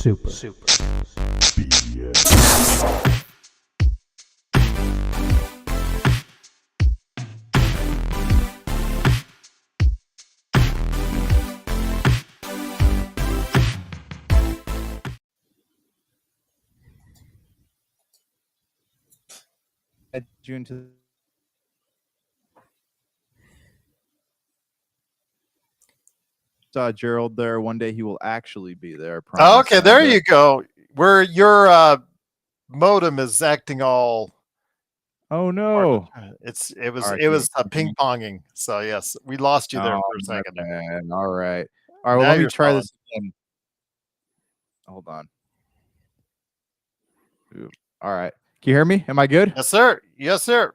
BS. June to Gerald there. One day he will actually be there. I promise. Okay, there you go. Where your modem is acting all. Oh no! It was ping ponging. So yes, we lost you there for a second. Man. All right. Well, let me try this again. Hold on. All right. Can you hear me? Am I good? Yes, sir. Yes, sir.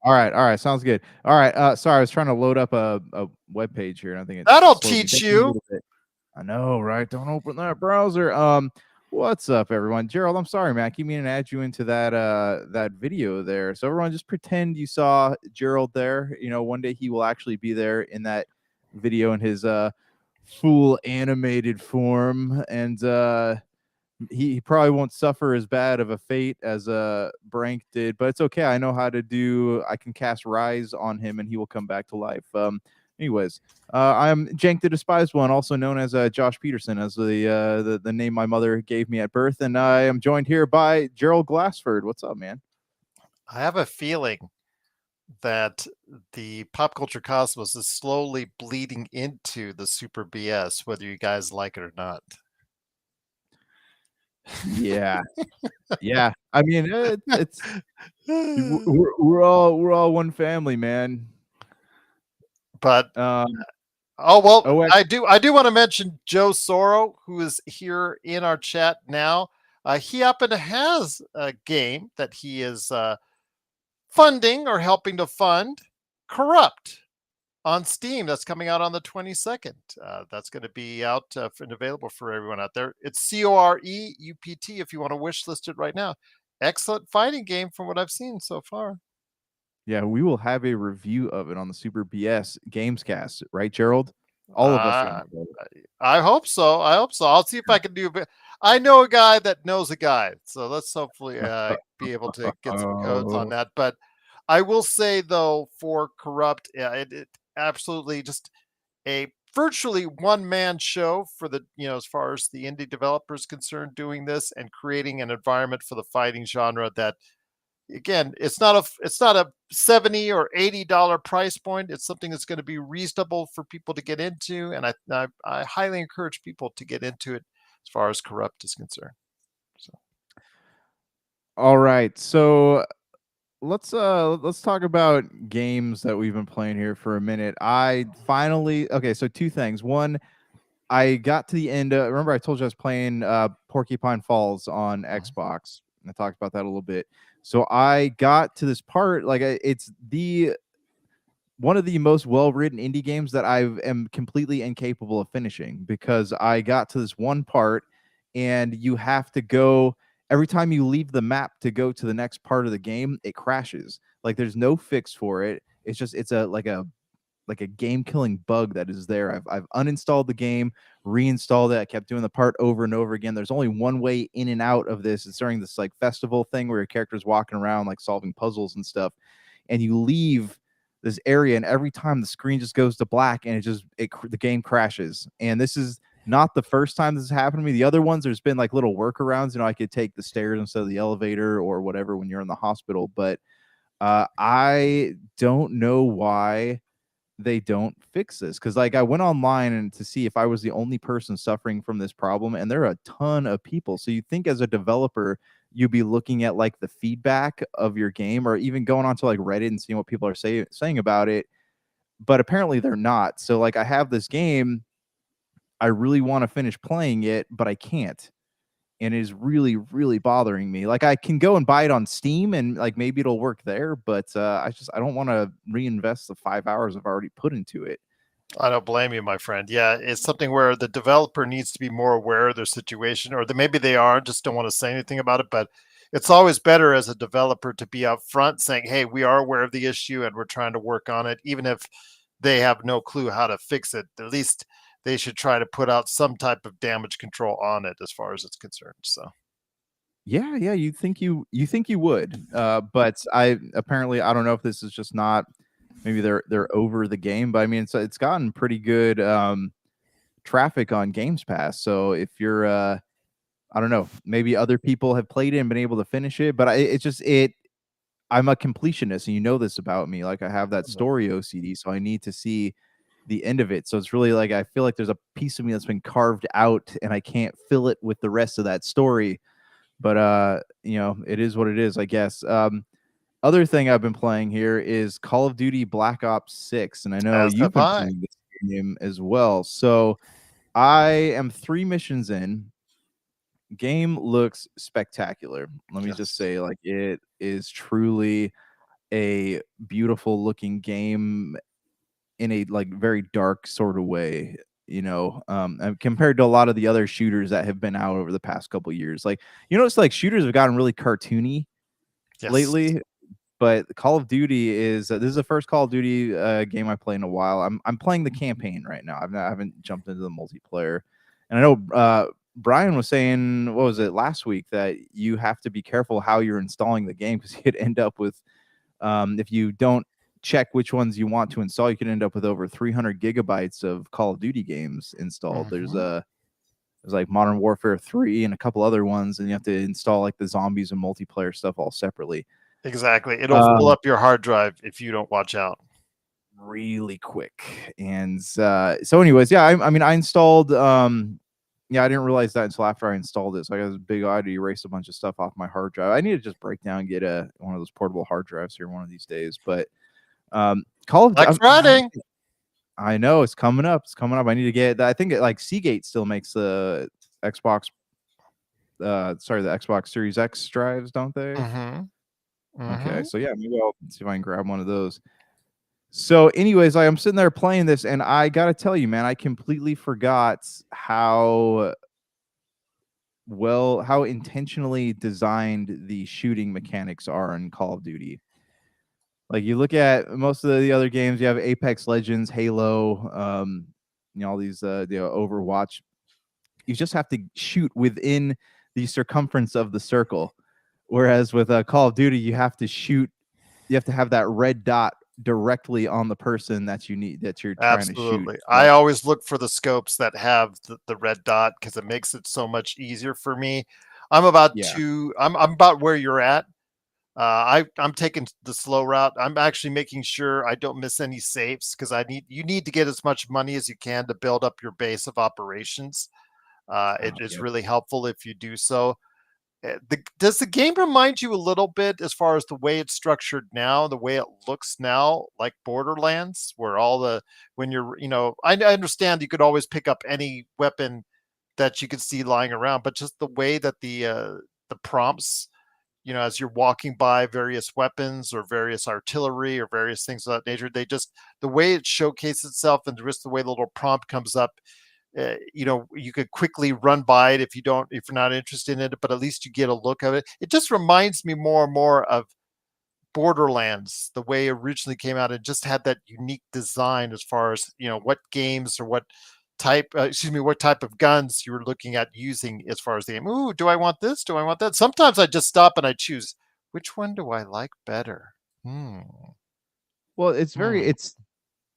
All right. Sounds good. All right. Sorry, I was trying to load up a web page here, and I think that'll teach you. I know, right? Don't open that browser. What's up, everyone? Gerald, I'm sorry, man. I keep meaning to add you into that video there. So everyone, just pretend you saw Gerald there. You know, one day he will actually be there in that video in his full animated form, and he probably won't suffer as bad of a fate as Brank did, but it's okay. I know how to do. I can cast Rise on him, and he will come back to life. Anyways, I'm Jank the Despised One, also known as Josh Peterson, as the name my mother gave me at birth, and I am joined here by Gerald Glassford. What's up, man? I have a feeling that the pop culture cosmos is slowly bleeding into the Super BS, whether you guys like it or not. Yeah. I mean, it's we're all one family, man. But I do want to mention Joe Soro, who is here in our chat now. He happened to has a game that he is funding or helping to fund, Corrupt, on Steam. That's coming out on the 22nd. That's going to be out and available for everyone out there. It's COREUPT if you want to wish list it right now. Excellent fighting game from what I've seen so far. Yeah, we will have a review of it on the Super BS Gamescast, right, Gerald? All of us. I hope so. I'll see if I can do a bit. I know a guy that knows a guy, so let's hopefully be able to get some codes on that. But I will say, though, for Corrupt, it absolutely just a virtually one-man show for the, as far as the indie developer is concerned, doing this and creating an environment for the fighting genre that, again, it's not a $70 or $80 price point. It's something that's going to be reasonable for people to get into, and I highly encourage people to get into it as far as Corrupt is concerned. So, all right, so let's talk about games that we've been playing here for a minute. So two things. One, I got to the end. Remember, I told you I was playing Porcupine Falls on Xbox. I talked about that a little bit. So I got to this part, like it's one of the most well-written indie games that I am completely incapable of finishing, because I got to this one part and you have to go, every time you leave the map to go to the next part of the game, it crashes. Like there's no fix for it. It's just, it's like a game-killing bug that is there. I've uninstalled the game, reinstalled it. I kept doing the part over and over again. There's only one way in and out of this. It's during this like festival thing where your character's walking around like solving puzzles and stuff, and you leave this area, and every time the screen just goes to black, and the game crashes. And this is not the first time this has happened to me. The other ones, there's been like little workarounds. I could take the stairs instead of the elevator or whatever when you're in the hospital. But I don't know why they don't fix this, because like I went online and to see if I was the only person suffering from this problem, and there are a ton of people. So you think as a developer you'd be looking at like the feedback of your game, or even going onto like Reddit and seeing what people are saying about it, but apparently they're not. So like I have this game, I really want to finish playing it, but I can't, and it is really, really bothering me. Like I can go and buy it on Steam and like maybe it'll work there, but I don't want to reinvest the 5 hours I've already put into it. I don't blame you, my friend. Yeah, it's something where the developer needs to be more aware of their situation, or maybe they are, just don't want to say anything about it. But it's always better as a developer to be up front saying, hey, we are aware of the issue and we're trying to work on it, even if they have no clue how to fix it. At least they should try to put out some type of damage control on it as far as it's concerned. So Yeah, yeah, you think you would, but I don't know if this is just not maybe they're over the game, but I mean it's gotten pretty good traffic on Games Pass. So if you're I don't know, maybe other people have played it and been able to finish it, but it's just I'm a completionist, and you know this about me. Like I have that story OCD, so I need to see the end of it. So it's really like I feel like there's a piece of me that's been carved out, and I can't fill it with the rest of that story. But you know, it is what it is, I guess. Other thing I've been playing here is Call of Duty Black Ops 6, and I know as you've have been I. playing this game as well. So I am 3 missions in. Game looks spectacular. Let me just Yes. say, like, it is truly a beautiful looking game in a like very dark sort of way, you know, and compared to a lot of the other shooters that have been out over the past couple years. Like, you know, it's like shooters have gotten really cartoony Yes. lately, but Call of Duty is this is the first Call of Duty game I play in a while. I'm playing the campaign right now. I haven't jumped into the multiplayer, and I know Brian was saying, what was it last week, that you have to be careful how you're installing the game because you could end up with if you don't check which ones you want to install, you can end up with over 300 gigabytes of Call of Duty games installed. Mm-hmm. There's like Modern Warfare 3 and a couple other ones, and you have to install like the zombies and multiplayer stuff all separately. Exactly. It'll fill Um, up your hard drive if you don't watch out. really quick. And so anyways, yeah, I mean I installed yeah, I didn't realize that until after I installed it. So I got this big eye to erase a bunch of stuff off my hard drive. I need to just break down and get a one of those portable hard drives here one of these days. But Call of Black Friday. I know it's coming up. It's coming up. I need to get. I think like Seagate still makes the Xbox. Sorry, the Xbox Series X drives, don't they? Mm-hmm. Okay, Mm-hmm. so yeah, maybe I'll see if I can grab one of those. So, anyways, like I'm sitting there playing this, and I gotta tell you, man, I completely forgot how intentionally designed the shooting mechanics are in Call of Duty. Like you look at most of the other games, you have Apex Legends, Halo, you know, all these you know, Overwatch. You just have to shoot within the circumference of the circle. Whereas with Call of Duty, you have to have that red dot directly on the person that you're trying to shoot. Absolutely. I So always look for the scopes that have the red dot because it makes it so much easier for me. yeah, I'm about where you're at. I'm taking the slow route. I'm actually making sure I don't miss any safes because you need to get as much money as you can to build up your base of operations. It is yeah. really helpful if you do so. Does the game remind you a little bit as far as the way it's structured now, the way it looks now, like Borderlands, where all the when you're, I understand you could always pick up any weapon that you could see lying around, but just the way that the prompts, as you're walking by various weapons or various artillery or various things of that nature, the way it showcases itself and just the way the little prompt comes up, you could quickly run by it if you're not interested in it, but at least you get a look of it. It just reminds me more and more of Borderlands, the way it originally came out. It just had that unique design as far as what games or what type of guns you were looking at using as far as the game. Ooh, do I want this? Do I want that? Sometimes I just stop and I choose which one do I like better. Hmm. Well, Hmm.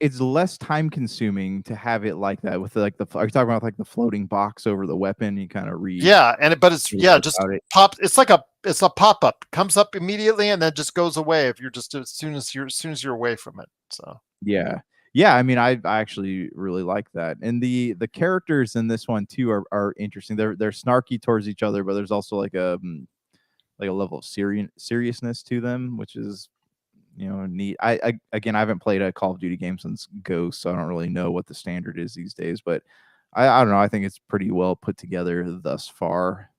it's less time consuming to have it like that with like the are you talking about like the floating box over the weapon? You kind of read Yeah, but it's a little yeah, bit just about it. pop. It's a pop up. Comes up immediately and then just goes away if you're just as soon as you're away from it. So Yeah. Yeah, I mean, I actually really like that. And the characters in this one too are interesting. They're snarky towards each other, but there's also like a level of seriousness to them, which is neat. I again, I haven't played a Call of Duty game since Ghost, so I don't really know what the standard is these days, but I don't know. I think it's pretty well put together thus far.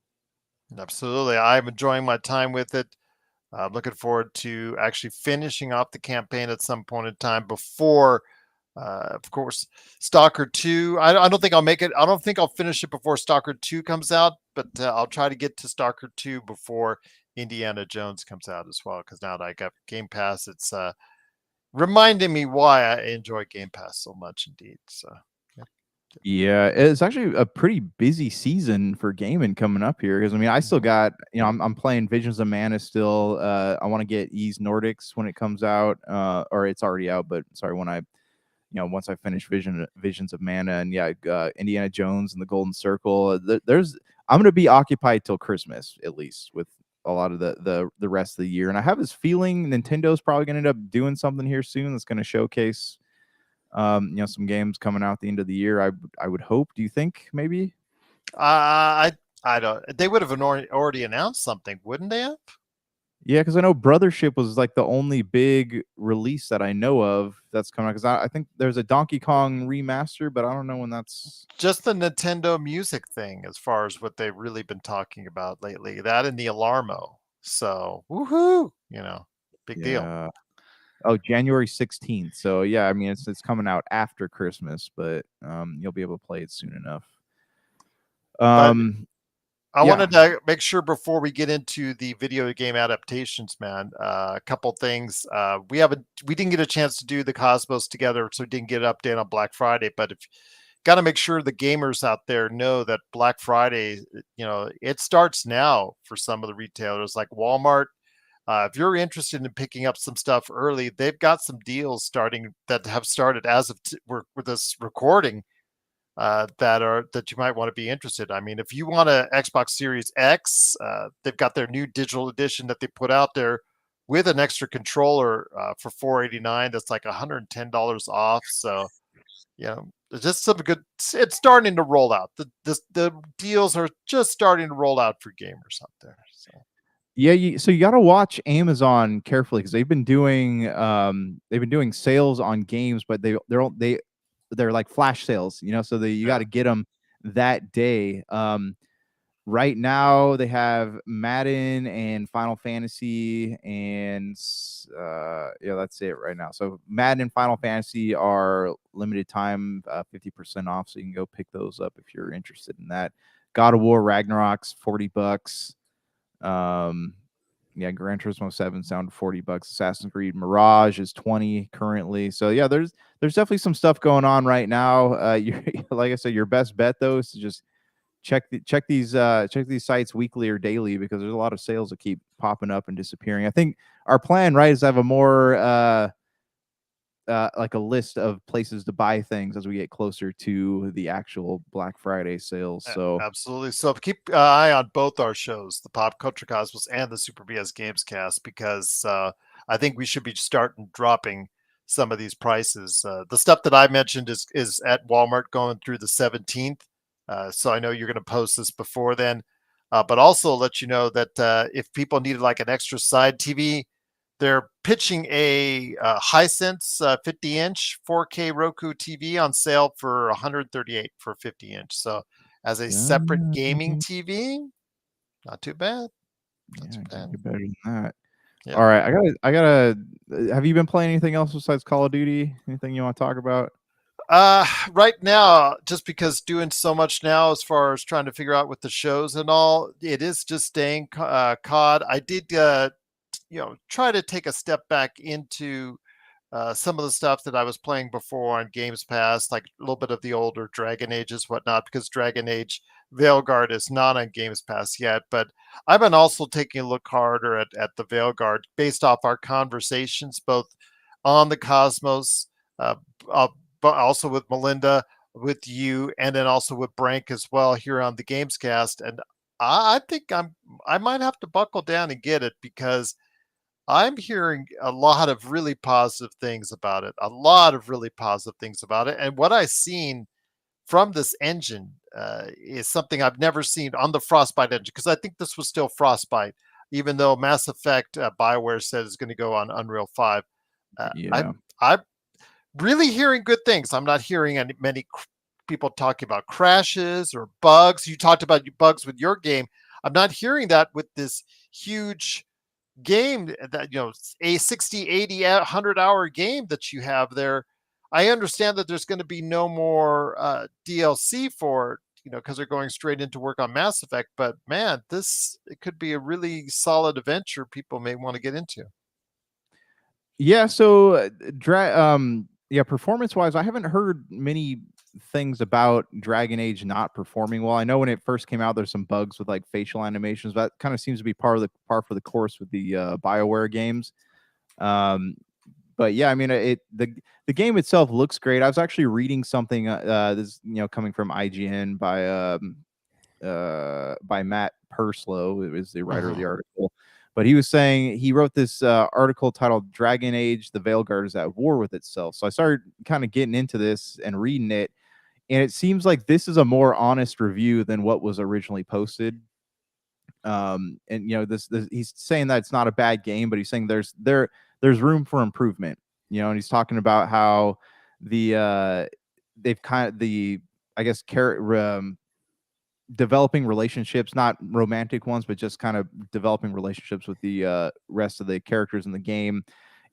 absolutely, I'm enjoying my time with it. I'm looking forward to actually finishing off the campaign at some point in time before, of course, Stalker 2. I don't think I'll make it. I don't think I'll finish it before Stalker 2 comes out, but I'll try to get to Stalker 2 before Indiana Jones comes out as well. Because now that I got Game Pass, it's reminding me why I enjoy Game Pass so much indeed. So, yeah. Yeah, it's actually a pretty busy season for gaming coming up here. Because I mean, I still Mhm. got I'm playing Visions of Mana still. I want to get Ys Nordics when it comes out, or it's already out. But sorry, when I once I finish Visions of Mana, and yeah, Indiana Jones and the Golden Circle. There's I'm gonna be occupied till Christmas at least with a lot of the rest of the year. And I have this feeling Nintendo's probably gonna end up doing something here soon that's gonna showcase some games coming out at the end of the year. I would hope. Do you think maybe? I I don't. They would have already announced something, wouldn't they have? Yeah, because I know Brothership was like the only big release that I know of that's coming out. Because I think there's a Donkey Kong remaster, but I don't know when that's. Just the Nintendo Music thing, as far as what they've really been talking about lately. That and the Alarmo. So, woohoo! Big deal. Yeah. Oh, January 16th. So yeah, I mean it's coming out after Christmas, but you'll be able to play it soon enough. But I Yeah. wanted to make sure before we get into the video game adaptations, man, a couple things. We didn't get a chance to do the Cosmos together, so we didn't get an update on Black Friday. But if got to make sure the gamers out there know that Black Friday, it starts now for some of the retailers like Walmart. If you're interested in picking up some stuff early, they've got some deals starting that have started as of with this recording that you might want to be interested. I mean, if you want a Xbox Series X, they've got their new digital edition that they put out there with an extra controller for $489. That's like $110 off. So just some good. It's starting to roll out. The deals are just starting to roll out for gamers out there. So Yeah, so you got to watch Amazon carefully because they've been doing sales on games, but they're like flash sales, so you got yeah. to get them that day. Right now they have Madden and Final Fantasy and yeah, that's it right now. So Madden and Final Fantasy are limited time, 50% off, so you can go pick those up if you're interested in that. God of War Ragnarok's $40. Um, yeah, Gran Turismo 7 sound $40. Assassin's Creed Mirage is 20 currently. So yeah, there's definitely some stuff going on right now. You like I said, your best bet though is to just check these sites weekly or daily because there's a lot of sales that keep popping up and disappearing. I think our plan, right, is to have a more like a list of places to buy things as we get closer to the actual Black Friday sales. So Absolutely. So keep an eye on both our shows, the Pop Culture Cosmos and the Super BS Gamescast, because I think we should be starting dropping some of these prices. The stuff that I mentioned is at Walmart going through the 17th. So I know you're going to post this before then, but also let you know that if people needed like an extra side TV, they're pitching a Hisense 50-inch 4K Roku TV on sale for 138 for 50-inch. So as a separate gaming TV, not too bad. Not yeah, too I can't bad. get better than that. Yeah. All right, I gotta. Have you been playing anything else besides Call of Duty? Anything you want to talk about? Right now, just because doing so much now as far as trying to figure out with the shows and all, it is just staying COD. I did, try to take a step back into some of the stuff that I was playing before on Games Pass, like a little bit of the older Dragon Ages, whatnot, because Dragon Age Veilguard is not on Games Pass yet. But I've been also taking a look harder at the Veilguard based off our conversations, both on the Cosmos, uh, uh, but also with Melinda, with you, and then also with Brank as well here on the Gamescast. And I think I might have to buckle down and get it because I'm hearing a lot of really positive things about it. A lot of really positive things about it. And what I've seen from this engine is something I've never seen on the Frostbite engine, because I think this was still Frostbite, even though Mass Effect BioWare said is going to go on Unreal 5. Uh, I, Yeah. I'm really hearing good things. I'm not hearing many people talking about crashes or bugs. You talked about bugs with your game. I'm not hearing that with this huge game that a 60, 80, 100-hour game that you have there. I understand that there's going to be no more DLC for it, because they're going straight into work on Mass Effect. But man, it could be a really solid adventure people may want to get into. Yeah, so Yeah, performance wise, I haven't heard many things about Dragon Age not performing well. I know when it first came out, there's some bugs with like facial animations. That kind of seems to be par for the course with the BioWare games. Um, but yeah, I mean, the game itself looks great. I was actually reading something. This coming from IGN by Matt Purslow, who is the writer of the Mhm. article. But he was saying he wrote this article titled "Dragon Age: The Veilguard is at War with Itself." So I started kind of getting into this and reading it, and it seems like this is a more honest review than what was originally posted. And this he's saying that it's not a bad game, but he's saying there's room for improvement. And he's talking about how they've kind of the I guess developing relationships, not romantic ones, but just kind of developing relationships with the rest of the characters in the game.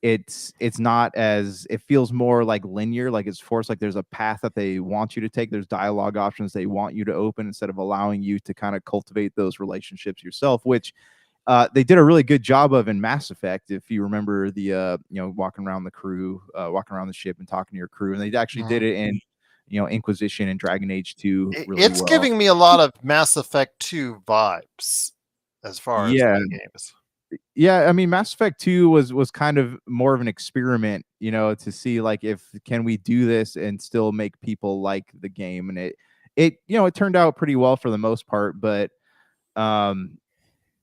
It's not as it feels more like linear, like it's forced, like there's a path that they want you to take. There's dialogue options they want you to open instead of allowing you to kind of cultivate those relationships yourself, which they did a really good job of in Mass Effect. If you remember the walking around the crew, walking around the ship and talking to your crew, and they actually did Mhm. it in Inquisition and Dragon Age 2 really It's well. giving me a lot of Mass Effect 2 vibes as far as Yeah, that game is. yeah. I mean, Mass Effect 2 was kind of more of an experiment, to see like if can we do this and still make people like the game, and it turned out pretty well for the most part, but um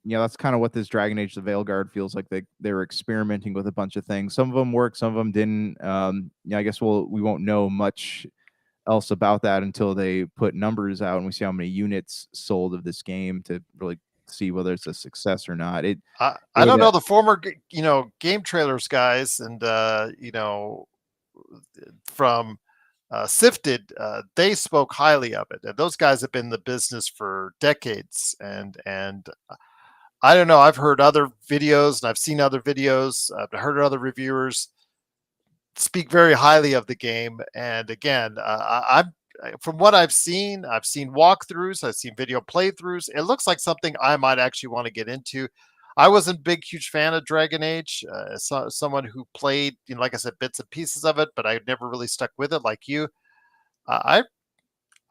that's kind of what this Dragon Age the Veilguard feels like. They were experimenting with a bunch of things. Some of them worked, some of them didn't. I guess we won't know much else about that until they put numbers out and we see how many units sold of this game to really see whether it's a success or not. I It don't know the former game trailers guys and from Sifted, they spoke highly of it, and those guys have been in the business for decades. And I don't know. I've heard other videos, and I've seen other videos. I've heard other reviewers speak very highly of the game. And again, from what I've seen walkthroughs, I've seen video playthroughs. It looks like something I might actually want to get into. I wasn't a big, huge fan of Dragon Age. Someone who played, like I said, bits and pieces of it, but I never really stuck with it like you. I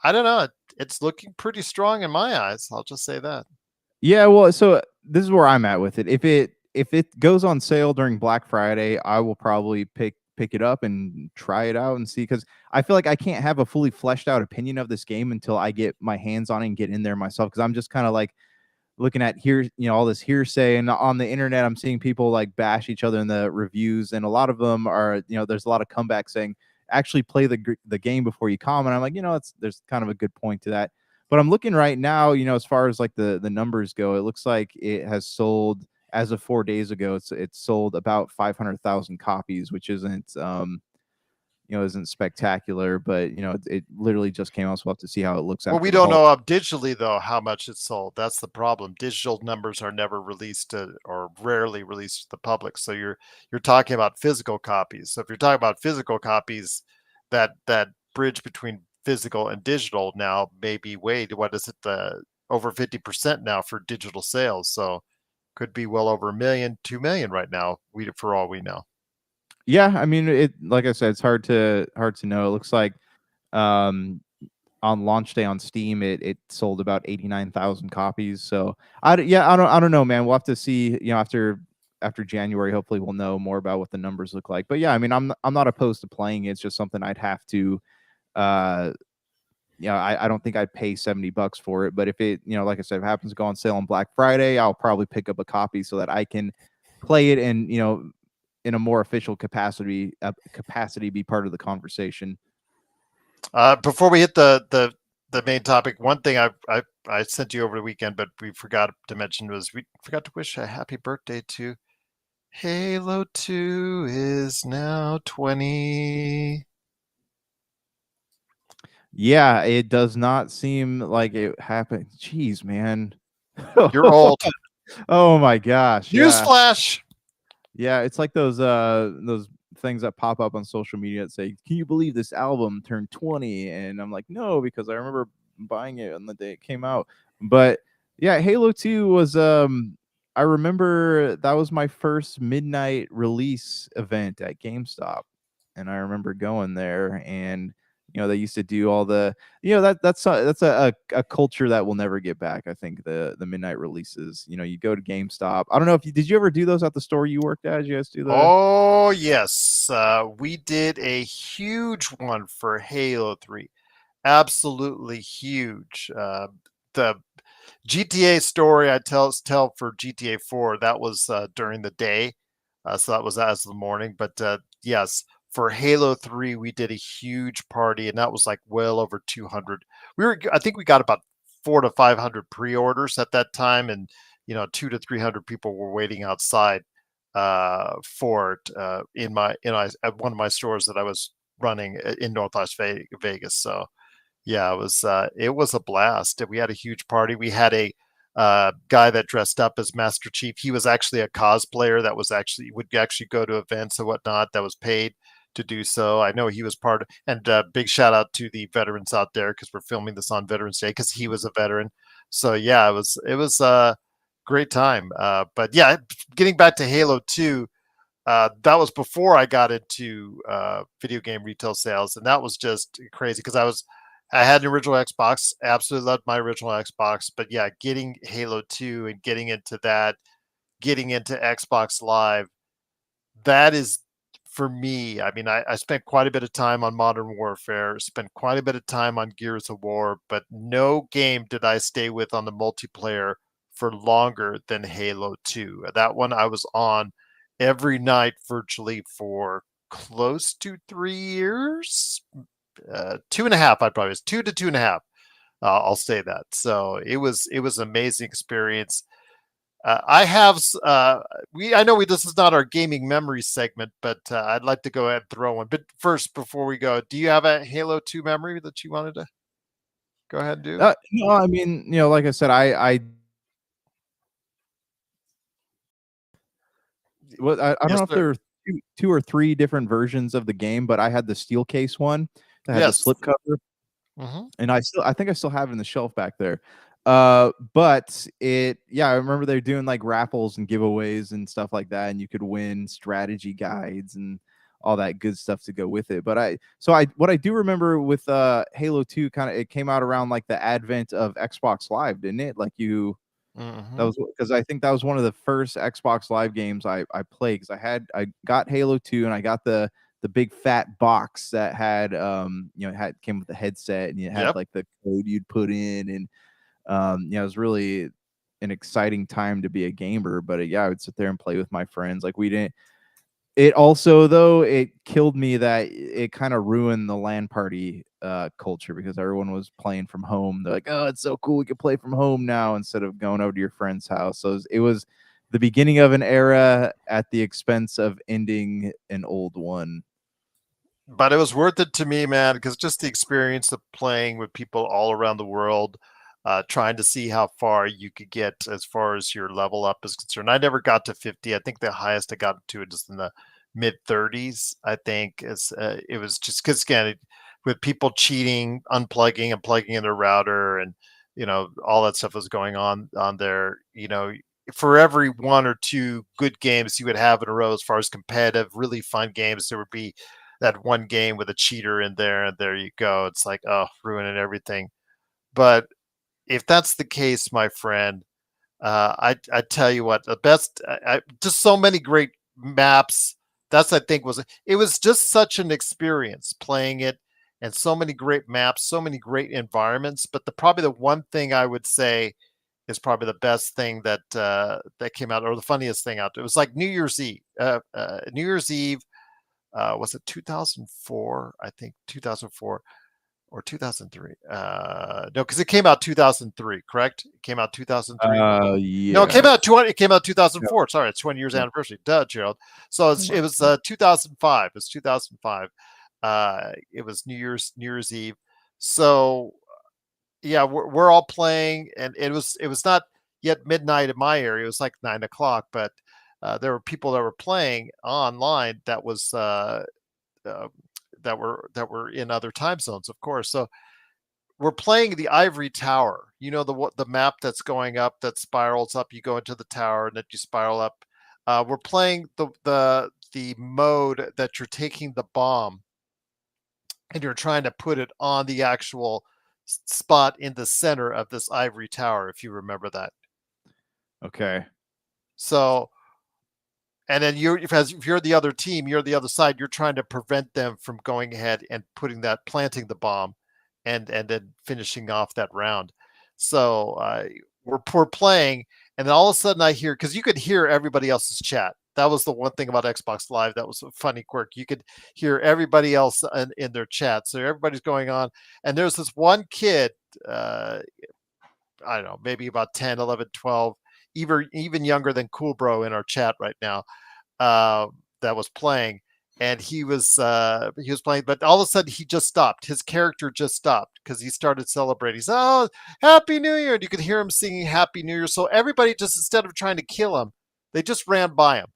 I don't know. It's looking pretty strong in my eyes. I'll just say that. Yeah, well, so this is where I'm at with it. If it goes on sale during Black Friday, I will probably pick it up and try it out and see, because I feel like I can't have a fully fleshed out opinion of this game until I get my hands on it and get in there myself, because I'm just kind of like looking at here, all this hearsay, and on the internet, I'm seeing people like bash each other in the reviews, and a lot of them are, there's a lot of comeback saying actually play the game before you comment. I'm like, there's kind of a good point to that. But I'm looking right now, as far as like the numbers go, it looks like it has sold as of 4 days ago. It's sold about 500,000 copies, which isn't spectacular, but it literally just came out, so we'll have to see how it looks Well, after we the don't holiday. know digitally though how much it's sold. That's the problem. Digital numbers are never released to, or rarely released to the public. So you're talking about physical copies. So if you're talking about physical copies, that bridge between physical and digital now may be weighed. What is it? The over 50% now for digital sales. So could be well over a million, 2 million right now. We for all we know. Yeah, I mean, it like I said, it's hard to know. It looks like um on launch day on Steam, it sold about 89,000 copies. So I don't know, man. We'll have to see, after January. Hopefully we'll know more about what the numbers look like. But yeah, I mean, I'm not opposed to playing it. It's just something I'd have to uh I don't think I'd pay $70 for it. But if it, like I said, if it happens to go on sale on Black Friday, I'll probably pick up a copy so that I can play it and, in a more official capacity be part of the conversation. Before we hit the main topic, one thing I sent you over the weekend, but we forgot to mention was we forgot to wish a happy birthday to Halo 2 is now 20. Yeah, it does not seem like it happened. Jeez, man. You're old. Oh my gosh. Yeah. Newsflash. Yeah, it's like those things that pop up on social media that say, "Can you believe this album turned 20?" And I'm like, "No, because I remember buying it on the day it came out." But yeah, Halo 2 was I remember that was my first midnight release event at GameStop. and I remember going there, and they used to do all the that's a culture that will never get back. I think the midnight releases. You go to GameStop. I don't know if did you ever do those at the store you worked at? Did you guys do the Oh yes, we did a huge one for Halo 3. Absolutely huge. The GTA story I tell for GTA 4, that was during the day, so that was as the morning. But yes, for Halo 3, we did a huge party, and that was like well over 200. I think we got about 400 to 500 pre-orders at that time, and 200 to 300 people were waiting outside for it at one of my stores that I was running in North Las Vegas. So yeah, it was a blast. We had a huge party. We had a guy that dressed up as Master Chief. He was actually a cosplayer that would actually go to events and whatnot, that was paid to do so. I know he was part of, and big shout out to the veterans out there, because we're filming this on Veterans Day, because he was a veteran. So yeah, it was a great time. But yeah, getting back to Halo 2, that was before I got into video game retail sales, and that was just crazy, because I had an original Xbox, absolutely loved my original Xbox, but yeah, getting Halo 2 and getting into that, getting into Xbox Live, that is for me. I mean, I spent quite a bit of time on Modern Warfare, spent quite a bit of time on Gears of War, but no game did I stay with on the multiplayer for longer than Halo 2. That one I was on every night virtually for close to 3 years. 2.5, I probably was 2 to 2.5. I'll say that. So it was an amazing experience. I have I know this is not our gaming memory segment, but I'd like to go ahead and throw one. But first, before we go, do you have a Halo 2 memory that you wanted to go ahead and do? no, I mean, like I said, I well, I don't Yes, know if sir. there are two or three different versions of the game, but I had the steel case one that had the Yes. slip cover, Hmm. and I think I still have it in the shelf back there. But yeah, I remember they were doing like raffles and giveaways and stuff like that, and you could win strategy guides and all that good stuff to go with it. But what I do remember with Halo 2, kind of it came out around like the advent of Xbox Live, didn't it? Like that Hmm. was because I think that was one of the first Xbox Live games I played, because I got Halo 2, and I got the big fat box that had came with the headset, and you had Yep. like the code you'd put in, and it was really an exciting time to be a gamer. But yeah, I would sit there and play with my friends. Like we didn't it also, though, it killed me that it kind of ruined the LAN party culture, because everyone was playing from home. They're like, "Oh, it's so cool, we can play from home now instead of going over to your friend's house." So it was the beginning of an era at the expense of ending an old one. But it was worth it to me, man, because just the experience of playing with people all around the world, trying to see how far you could get as far as your level up is concerned. I never got to 50. I think the highest I got to it is in the mid 30s. I think it was just because, again, with people cheating, unplugging and plugging in their router, and all that stuff was going on there. For every one or two good games you would have in a row, as far as competitive, really fun games, there would be that one game with a cheater in there, and there you go. It's like, oh, ruining everything. But if that's the case, my friend, I tell you what, the best, just so many great maps. That's, I think, it was just such an experience playing it, and so many great maps, so many great environments. But probably the one thing I would say is probably the best thing that came out, or the funniest thing out there. It was like New Year's Eve. New Year's Eve, was it 2004? I think 2004 or 2003. No, because it came out 2003, correct? It came out 2003. No, it came Yeah. out 20. It came out Yep, 2004. Sorry, it's 20 years yep. anniversary. Duh, Gerald. So it was 2005. It was 2005. It was New Year's Eve. So yeah, we're all playing, and it was not yet midnight in my area. It was like 9 o'clock, but there were people that were playing online uh, that were in other time zones, of course. So we're playing the Ivory Tower. The map that's going up, that spirals up. You go into the tower, and then you spiral up. We're playing the mode that you're taking the bomb and you're trying to put it on the actual spot in the center of this ivory tower, if you remember that. Okay. So, and then if you're the other team, you're the other side, you're trying to prevent them from going ahead and planting the bomb and then finishing off that round. So we're playing, and then all of a sudden I hear, because you could hear everybody else's chat. That was the one thing about Xbox Live that was a funny quirk. You could hear everybody else in their chat. So everybody's going on, and there's this one kid, I don't know, maybe about 10, 11, 12, even younger than Cool Bro in our chat right now, that was playing, and he was playing, but all of a sudden he just stopped. His character just stopped because he started celebrating. He's, oh, Happy New Year! And you could hear him singing Happy New Year. So everybody just, instead of trying to kill him, they just ran by him.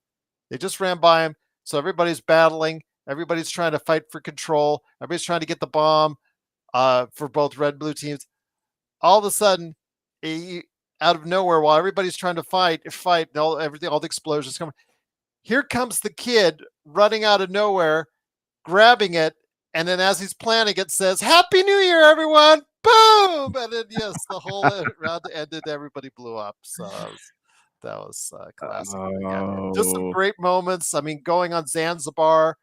They just ran by him. So everybody's battling. Everybody's trying to fight for control. Everybody's trying to get the bomb for both red and blue teams. All of a sudden, out of nowhere, while everybody's trying to fight, and all the explosions come, here comes the kid running out of nowhere, grabbing it, and then as he's planting it, says, "Happy New Year, everyone!" Boom! And then yes, the whole round ended. Everybody blew up. So that was classic. Yeah, just some great moments. I mean, going on Zanzibar,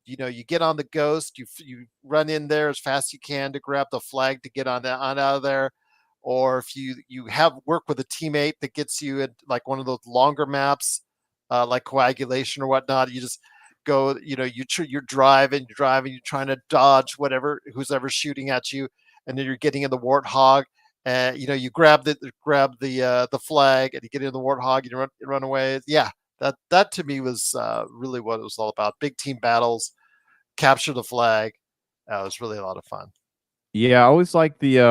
you get on the Ghost, you run in there as fast as you can to grab the flag to get on out of there. Or if you have work with a teammate that gets you at like one of those longer maps, like coagulation or whatnot, you just go, you're driving, you're trying to dodge who's ever shooting at you, and then you're getting in the Warthog, and you grab the flag, and you get in the Warthog, and you run away. Yeah, that to me was really what it was all about. Big team battles, capture the flag. It was really a lot of fun. Yeah, I always like the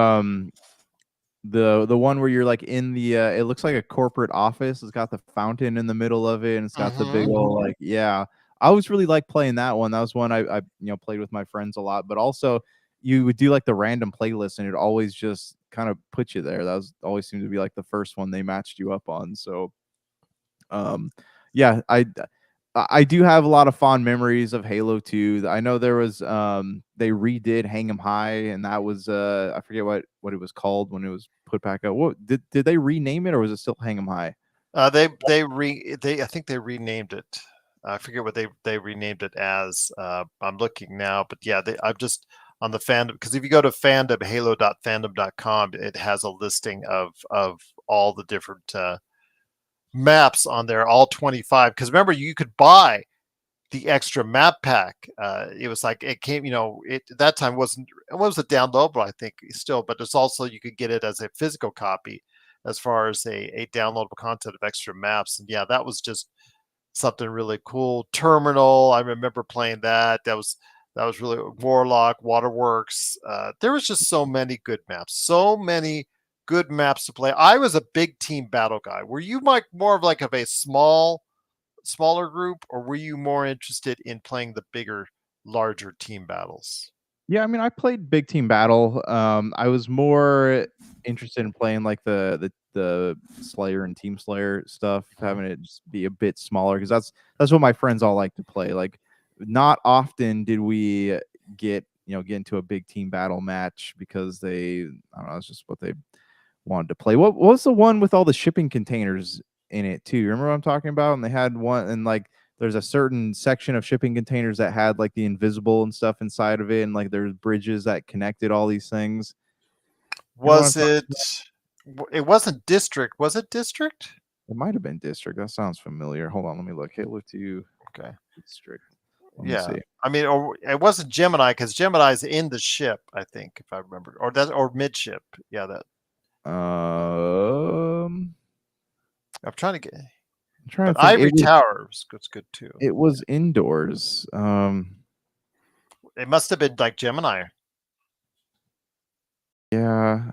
one where you're like in the it looks like a corporate office. It's got the fountain in the middle of it, and it's got the big old like, yeah. I always really like playing that one. That was one I played with my friends a lot. But also you would do like the random playlist, and it always just kind of put you there. That was always seemed to be like the first one they matched you up on. So yeah, I do have a lot of fond memories of Halo 2. I know there was they redid Hang 'em High, and that was I forget what it was called when it was put back up. What did they rename it, or was it still Hang 'em High? I think they renamed it. I forget what they renamed it as. I'm looking now, but yeah, I'm just on the fandom, because if you go to fandom halo.fandom.com, it has a listing of all the different maps on there, all 25. Because remember, you could buy the extra map pack. It was like it came, it at that time it was a downloadable, I think, still, but there's also, you could get it as a physical copy as far as a downloadable content of extra maps. And yeah, that was just something really cool. Terminal, I remember playing that. That was really Warlock, Waterworks. There was just so many good maps, so many good maps to play. I was a big team battle guy. Were you more of a smaller group, or were you more interested in playing the bigger, larger team battles? Yeah, I mean, I played Big Team Battle. I was more interested in playing like the Slayer and Team Slayer stuff, having it just be a bit smaller, because that's what my friends all like to play. Like, not often did we get into a big team battle match, because I don't know, it's just what they wanted to play. What was the one with all the shipping containers in it too? You remember what I'm talking about? And they had one, and like there's a certain section of shipping containers that had like the invisible and stuff inside of it, and like there's bridges that connected all these things. Was it? It wasn't District. Was it District? It might have been District. That sounds familiar. Hold on, let me look. Halo 2. Okay. District. Let me see. I mean, or it wasn't Gemini, because Gemini's in the ship, I think, if I remember, or midship. Yeah, that. I'm trying to get. I'm trying to think. Ivory Tower was good too. It was indoors. It must have been like Gemini. Yeah.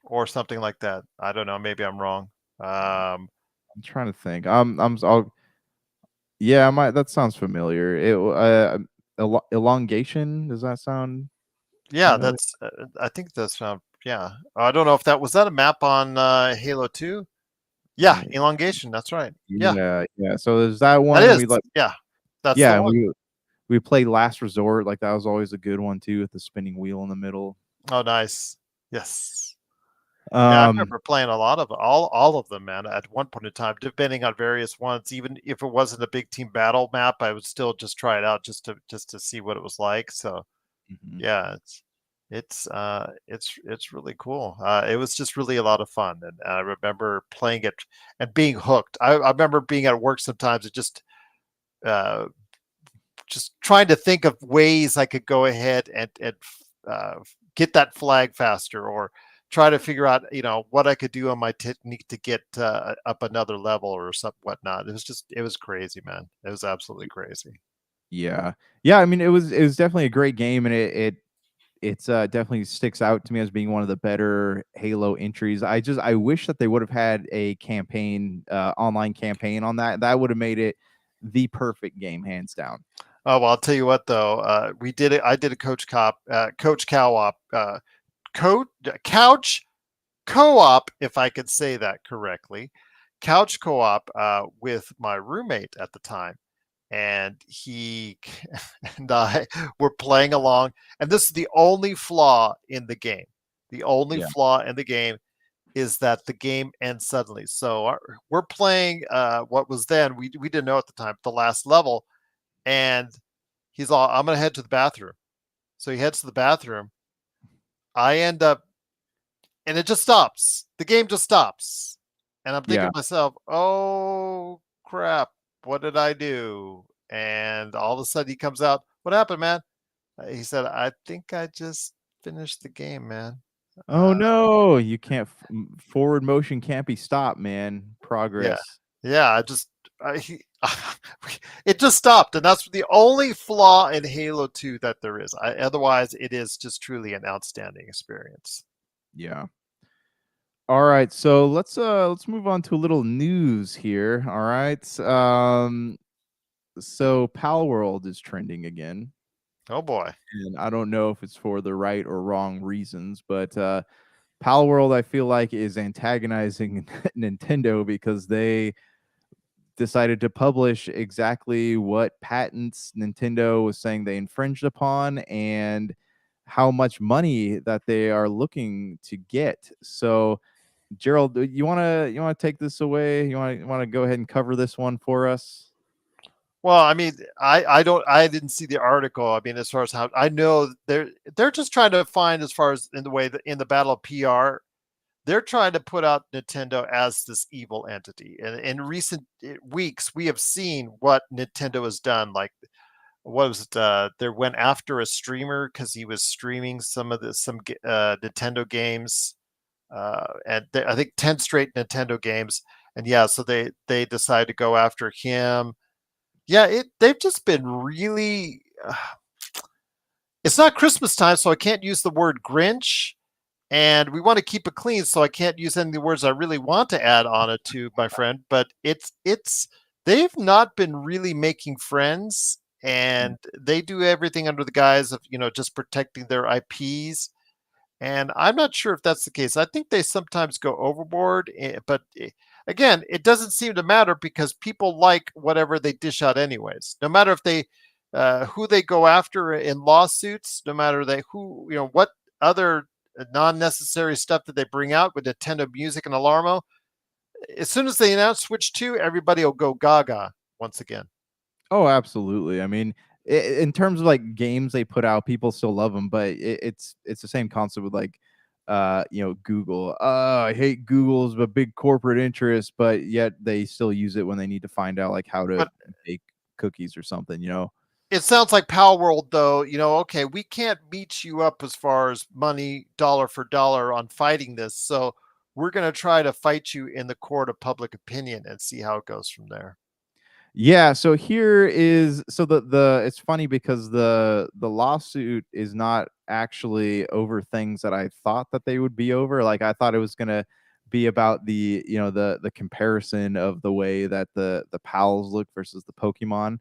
Or something like that. I don't know. Maybe I'm wrong. I'm trying to think. Yeah, that sounds familiar. Elongation. Does that sound? Yeah, familiar? That's. I think that's. Yeah, I don't know if that was a map on Halo 2. Yeah, Yeah, elongation. That's right. Yeah, yeah. So there's that that one, and is. we like, Yeah, that's the yeah, and one. we played Last Resort. Like that was always a good one too, with the spinning wheel in the middle. Oh, nice. Yes. Yeah, I Um, remember playing a lot of all of them, man, at one point in time, depending on various ones. Even if it wasn't a big team battle map, I would still just try it out just to see what it was like. So mhm. yeah, it's really cool. It was just really a lot of fun, and I remember playing it and being hooked. I remember being at work sometimes and uh, just trying to think of ways I could go ahead and uh, get that flag faster, or try to figure out what I could do on my technique to get up another level or something whatnot. It was crazy, man. It was absolutely crazy. Yeah. Yeah, I mean, it was definitely a great game, and it's definitely sticks out to me as being one of the better Halo entries. I wish that they would have had a campaign, online campaign on that. That would have made it the perfect game, hands down. Oh well, I'll tell you what though, we did it. I did a coach co-op, coach couch co-op, if I could say that correctly, couch co-op with my roommate at the time, and he and I were playing along. And this is the only flaw in the game. The only Yeah. flaw in the game is that the game ends suddenly. So we're playing what was then we didn't know at the time the last level, and he's all, "I'm gonna head to the bathroom." So he heads to the bathroom. I end up, and it just stops. The game just stops. And I'm thinking Yeah. to myself, oh crap, what did I do? And all of a sudden he comes out, "What happened, man?" He said, "I think I just finished the game, man." Oh Uh, no, you can't forward motion can't be stopped, man. yeah. Progress. Yeah, he, it just stopped. And that's the only flaw in Halo 2 that there is. Otherwise, it is just truly an outstanding experience. Yeah. All right, so let's move on to a little news here. All right. So Palworld is trending again. Oh boy. And I don't know if it's for the right or wrong reasons, but Palworld, I feel like, is antagonizing Nintendo because they decided to publish exactly what patents Nintendo was saying they infringed upon and how much money that they are looking to get. So, Gerald, you wanna take this away? You wanna go ahead and cover this one for us? Well, I mean, I didn't see the article. I mean, as far as how I know, they're just trying to find, as far as in the way that in the battle of PR, they're trying to put out Nintendo as this evil entity. And in recent weeks, we have seen what Nintendo has done. Like, what was it? They went after a streamer because he was streaming some Nintendo games, I think 10 straight Nintendo games. And yeah, so they decided to go after him. Yeah, they've just been really. It's not Christmas time, so I can't use the word Grinch, and we want to keep it clean, so I can't use any of the words I really want to add on it to my friend. But it's they've not been really making friends, and they do everything under the guise of just protecting their IPs. And I'm not sure if that's the case. I think they sometimes go overboard, but again, it doesn't seem to matter because people like whatever they dish out anyways. No matter if they who they go after in lawsuits, no matter they who what other non-necessary stuff that they bring out with Nintendo Music and Alarmo. As soon as they announce Switch 2, everybody will go gaga once again. Oh, absolutely. I mean, in terms of like games they put out, people still love them, but it's the same concept with like, Google. I hate Google's a big corporate interest, but yet they still use it when they need to find out like how to But bake cookies or something. You know? it sounds like Palworld, though. Okay, we can't meet you up as far as money, dollar for dollar, on fighting this. So we're going to try to fight you in the court of public opinion and see how it goes from there. Yeah, so here is so the it's funny because the lawsuit is not actually over things that I thought that they would be over. Like I thought it was gonna be about the comparison of the way that the pals look versus the Pokemon.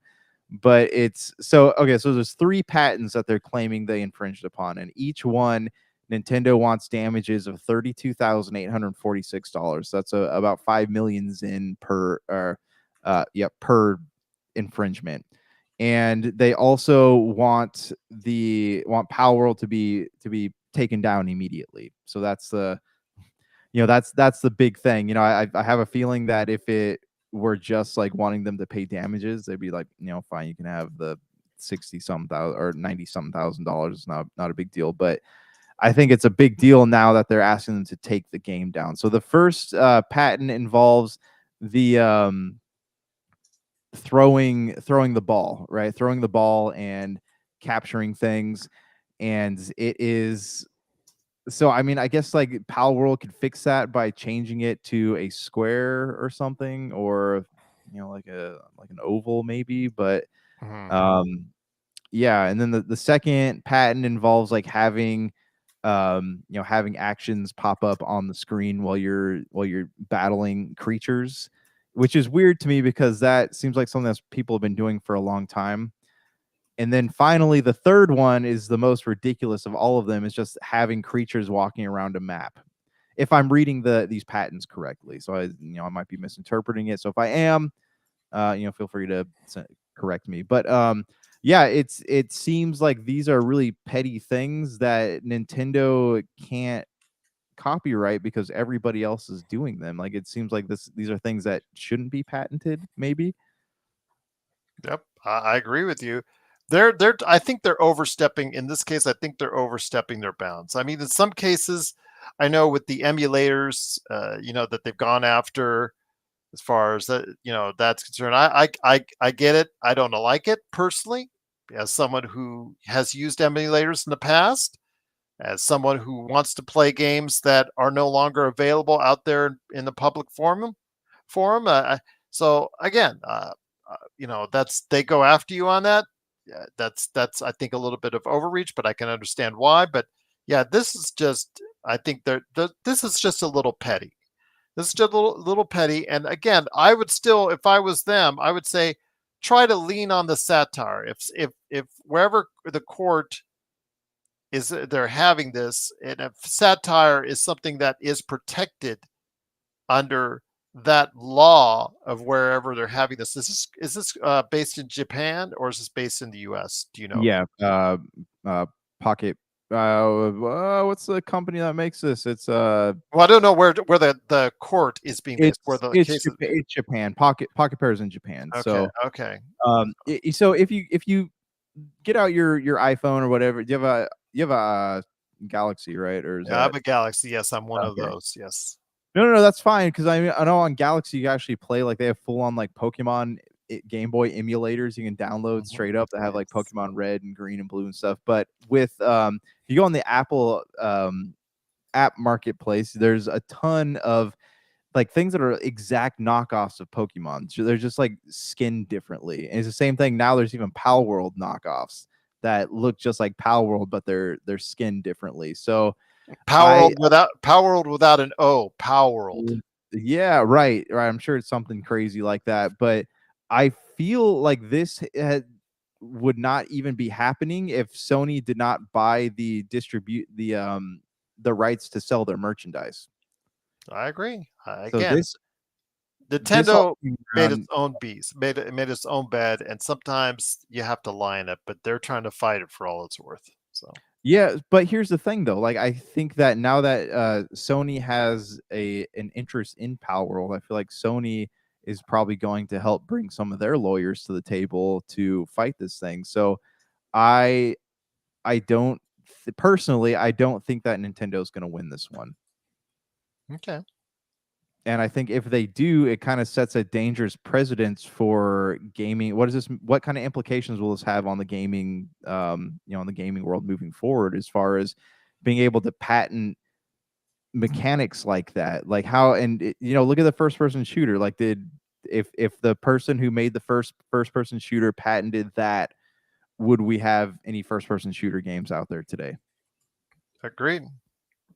But it's so okay, so there's three patents that they're claiming they infringed upon, and each one Nintendo wants damages of $32,846. That's about 5 millions in per per infringement. And they also want Palworld to be taken down immediately. So that's that's the big thing. I have a feeling that if it were just like wanting them to pay damages, they'd be like, fine, you can have the 60 some thousand or 90 some $1,000. It's not a big deal. But I think it's a big deal now that they're asking them to take the game down. So the first patent involves the throwing the ball, right? Throwing the ball and capturing things. And it is so I mean, I guess like Palworld could fix that by changing it to a square or something, or like an oval maybe. But Mhm. um, yeah. And then the second patent involves like having having actions pop up on the screen while you're battling creatures, which is weird to me because that seems like something that people have been doing for a long time. And then finally, the third one is the most ridiculous of all of them, is just having creatures walking around a map. If I'm reading these patents correctly, so I might be misinterpreting it. So if I am, feel free to correct me. But yeah, it seems like these are really petty things that Nintendo can't copyright because everybody else is doing them. Like it seems like these are things that shouldn't be patented, maybe. Yep, I agree with you. They're I think they're overstepping in this case. I think they're overstepping their bounds. I mean, in some cases, I know with the emulators, that they've gone after as far as that, that's concerned. I get it. I don't like it personally, as someone who has used emulators in the past, as someone who wants to play games that are no longer available out there in the public forum. So again, that's they go after you on that. Yeah, that's I think a little bit of overreach, but I can understand why. But yeah, this is just I think this is just a little petty. This is just a little petty. And again, I would still, if I was them, I would say try to lean on the satire. If wherever the court is they're having this, and if satire is something that is protected under that law of wherever they're having this. Is this based in Japan or is this based in the U.S.? Do you know? Yeah. Uh, Pocket. What's the company that makes this? Well, I don't know where the court is being based, where the case is. It's Japan. Pocket Pair is in Japan. Okay, So okay. so if you get out your iPhone or whatever, you have a Galaxy, right? Or is Yeah, I have that a Galaxy. Yes, I'm one of okay? those. Yes. No, that's fine because I know on Galaxy you actually play like they have full on like Pokemon Game Boy emulators you can download Mhm. straight up that have like Yes. Pokemon Red and Green and Blue and stuff. But with if you go on the Apple app marketplace, there's a ton of like things that are exact knockoffs of Pokemon. So they're just like skinned differently. And it's the same thing now. There's even Palworld knockoffs that look just like Palworld, but they're skinned differently. So I Power World without an O. Power World. yeah, right. I'm sure it's something crazy like that, but I feel like this would not even be happening if Sony did not buy the rights to sell their merchandise. I agree. So Again, this all Nintendo came made its around. own beast, made its own bed, and sometimes you have to lie in it, but they're trying to fight it for all it's worth. So Yeah, but here's the thing though. Like I think that now that Sony has an interest in Palworld, I feel like Sony is probably going to help bring some of their lawyers to the table to fight this thing. So I I don't personally I don't think that Nintendo's going to win this one. okay. And I think if they do, it kind of sets a dangerous precedence for gaming. What is this? What kind of implications will this have on the gaming, on the gaming world moving forward, as far as being able to patent mechanics like that? Like how, and look at the first person shooter. Like, if the person who made the first person shooter patented that, would we have any first person shooter games out there today? Agreed.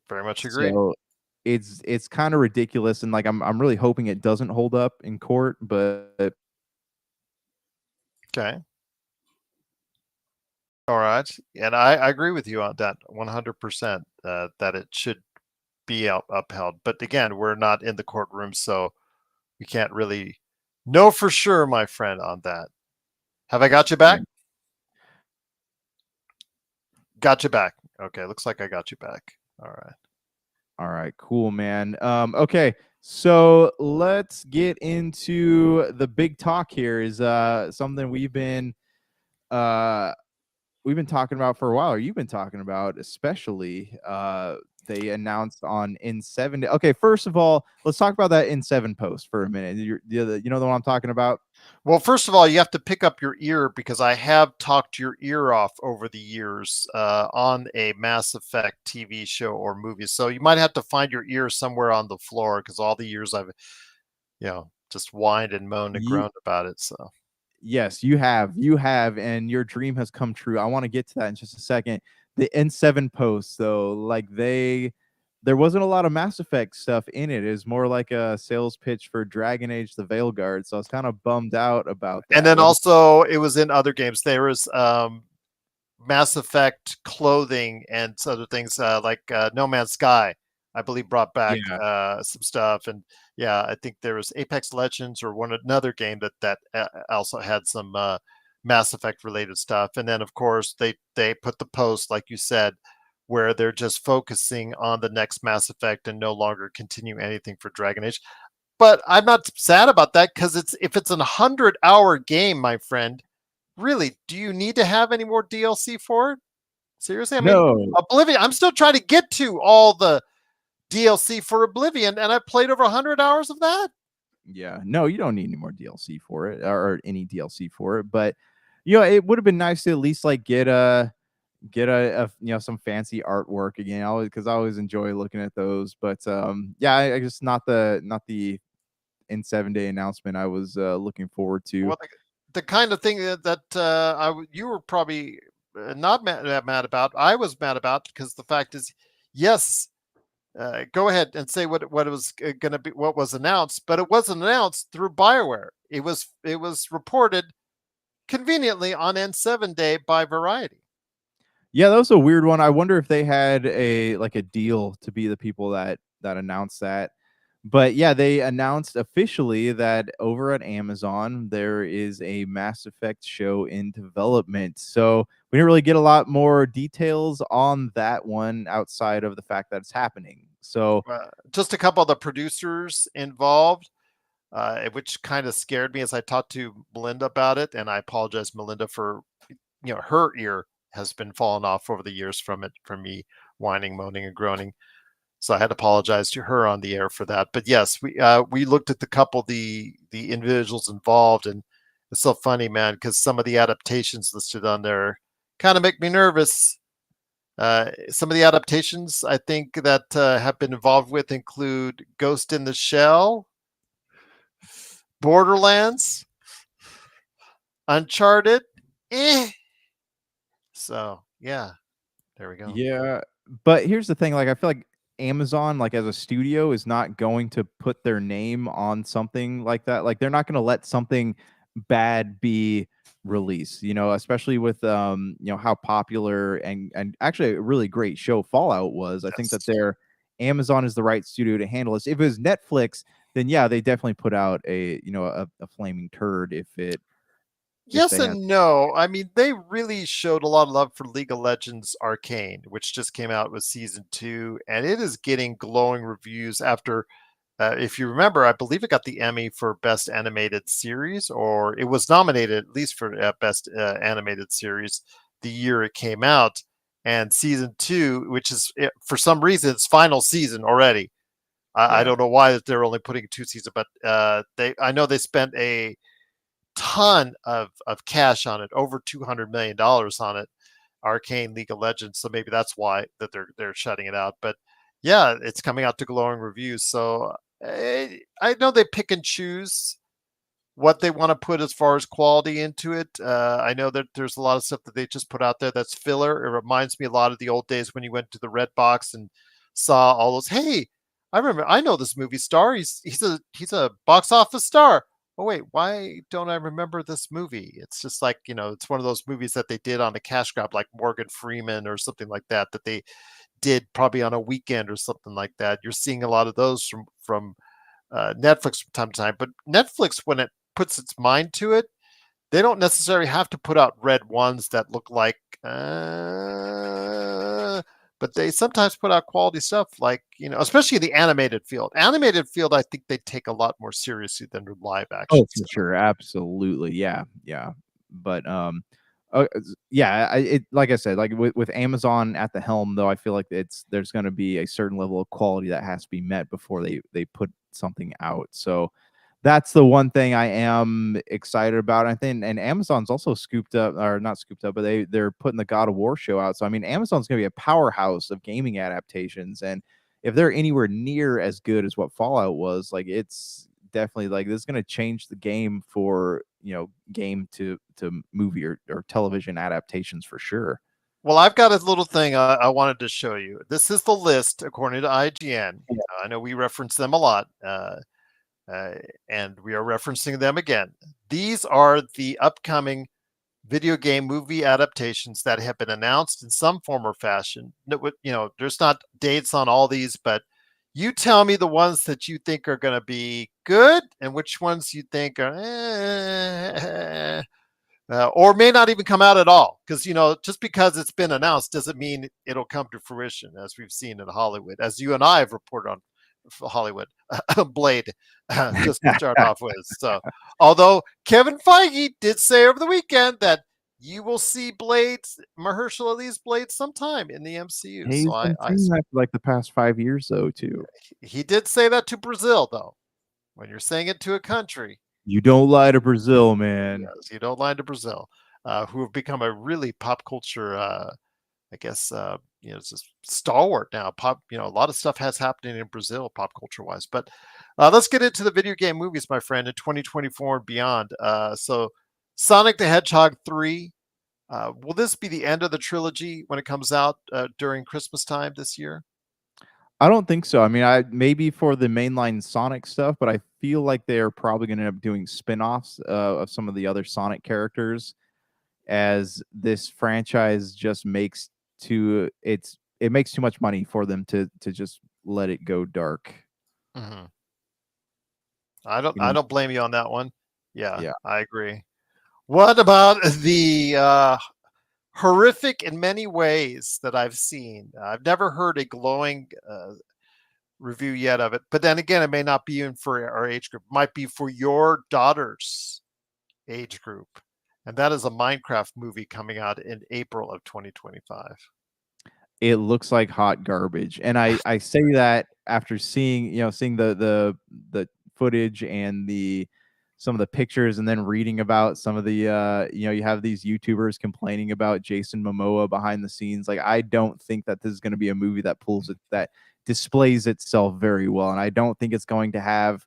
Very much agreed. So it's kind of ridiculous, and like I'm really hoping it doesn't hold up in court, but Okay. All right, and I agree with you on that 100%. That it should be upheld. But again, we're not in the courtroom, so we can't really know for sure, my friend, on that. Have I got you Yeah. back? Got you back. Okay, looks like I got you back. All right. All right, cool, man. Okay, so let's get into the big talk here. Is something uh we've been talking about for a while, or you've been talking about, especially. They announced on N7. Okay, first of all, let's talk about that N7 post for a minute. You know the one I'm talking about? Well, first of all, you have to pick up your ear because I have talked your ear off over the years on a Mass Effect TV show or movie. So you might have to find your ear somewhere on the floor because all the years I've, just whined and moaned and Ye- groaned about it. So yes, you have, and your dream has come true. I want to get to that in just a second. The N7 post, though, like there wasn't a lot of Mass Effect stuff in it. It was more like a sales pitch for Dragon Age: The Veilguard. So I was kind of bummed out about and that. then What? also it was in other games. There was Mass Effect clothing and other things like No Man's Sky, I believe, brought back Yeah. some stuff. And yeah, I think there was Apex Legends or another game that also had some Mass Effect related stuff. And then of course they put the post, like you said, where they're just focusing on the next Mass Effect and no longer continue anything for Dragon Age. But I'm not sad about that because if it's a 100-hour game, my friend, really, do you need to have any more DLC for it? Seriously? I mean, No. Oblivion, I'm still trying to get to all the DLC for Oblivion, and I played over 100 hours of that. Yeah, no, you don't need any more DLC for it, or any DLC for it. But it would have been nice to at least like get a some fancy artwork again. Always, because I always enjoy looking at those. But yeah, I just not the N7 day announcement I was looking forward to. Well, the kind of thing that you were probably not mad about, I was mad about because the fact is, yes, go ahead and say what it was going to be, what was announced, but it wasn't announced through Bioware. It was reported conveniently on N7 Day by Variety. Yeah, that was a weird one. I wonder if they had a deal to be the people that announced that. But yeah, they announced officially that over at Amazon there is a Mass Effect show in development. So we didn't really get a lot more details on that one outside of the fact that it's happening. So Just a couple of the producers involved, which kind of scared me as I talked to Melinda about it. And I apologize, Melinda, for her ear has been falling off over the years from it, from me whining, moaning, and groaning. So I had to apologize to her on the air for that. But yes, we looked at the individuals involved, and it's so funny, man, because some of the adaptations listed on there kind of make me nervous. Some of the adaptations I think that have been involved with include Ghost in the Shell, Borderlands, Uncharted. Eh. So yeah, there we go. yeah, but here's the thing, like, I feel like Amazon, like, as a studio, is not going to put their name on something like that. Like, they're not gonna let something bad be released, especially with, how popular and actually a really great show Fallout was. I think that Yes. their Amazon is the right studio to handle this. If it was Netflix, then yeah, they definitely put out a flaming turd if Yes they had. and no. I mean, they really showed a lot of love for League of Legends Arcane, which just came out with season 2, and it is getting glowing reviews after, if you remember, I believe it got the Emmy for Best Animated Series, or it was nominated at least for Best Animated Series the year it came out. And season 2, which is for some reason its final season already. I Yeah. don't know why that they're only putting 2 seasons, but I know they spent a ton of cash on it, over $200 million on it, Arcane League of Legends. So maybe that's why that they're shutting it out. But yeah, it's coming out to glowing reviews. So I know they pick and choose what they want to put as far as quality into it. I know that there's a lot of stuff that they just put out there that's filler. It reminds me a lot of the old days when you went to the Red Box and saw all those. Hey, I remember. I know this movie star. He's a box office star. oh wait, why don't I remember this movie? It's just like, it's one of those movies that they did on a cash grab, like Morgan Freeman or something like that, that they did probably on a weekend or something like that. You're seeing a lot of those from Netflix from time to time, but Netflix, when it puts its mind to it, they don't necessarily have to put out red ones that look like, but they sometimes put out quality stuff, like, especially in the animated field. Animated field, I think they take a lot more seriously than live Oh, action for stuff. sure, absolutely, yeah, yeah, but, yeah, like I said, like, with Amazon at the helm, though, I feel like there's gonna be a certain level of quality that has to be met before they put something out, so that's the one thing I am excited about, I think, and Amazon's also scooped up, or not scooped up, but they're putting the God of War show out, so, I mean, Amazon's gonna be a powerhouse of gaming adaptations, and if they're anywhere near as good as what Fallout was, like, it's definitely like this is going to change the game for game to movie or television adaptations for sure. Well, I've got a little thing I wanted to show you. This is the list according to IGN. I know we reference them a lot, uh, and we are referencing them again. These are the upcoming video game movie adaptations that have been announced in some form or fashion. There's not dates on all these, but you tell me the ones that you think are going to be good and which ones you think are or may not even come out at all. Because, just because it's been announced doesn't mean it'll come to fruition, as we've seen in Hollywood, as you and I have reported on Hollywood. Blade, just to start off with. So, although Kevin Feige did say over the weekend that you will see Blades, Mahershala Ali's Blade, sometime in the MCU. So He's been saying that for like the past 5 years though too. he did say that to Brazil, though. When you're saying it to a country, You don't lie to Brazil, man. yes, you don't lie to Brazil, who have become a really pop culture, I guess, it's just stalwart now. Pop, a lot of stuff has happening in Brazil, pop culture wise. But let's get into the video game movies, my friend, in 2024 and beyond. So, Sonic the Hedgehog 3. Will this be the end of the trilogy when it comes out during Christmas time this year? I don't think so. I mean, I maybe for the mainline Sonic stuff, but I feel like they're probably going to end up doing spin-offs of some of the other Sonic characters as this franchise just makes it makes too much money for them to just let it go dark. Hmm. I don't. You I know, don't blame you on that one. Yeah, yeah. I agree. What about the horrific in many ways that I've seen? I've never heard a glowing review yet of it, but then again, it may not be even for our age group. It might be for your daughter's age group, and that is a Minecraft movie coming out in April of 2025. It looks like hot garbage, and I say that after seeing the footage and the some of the pictures, and then reading about some of the you have these YouTubers complaining about Jason Momoa behind the scenes. Like, I don't think that this is going to be a movie that displays itself very well, and I don't think it's going to have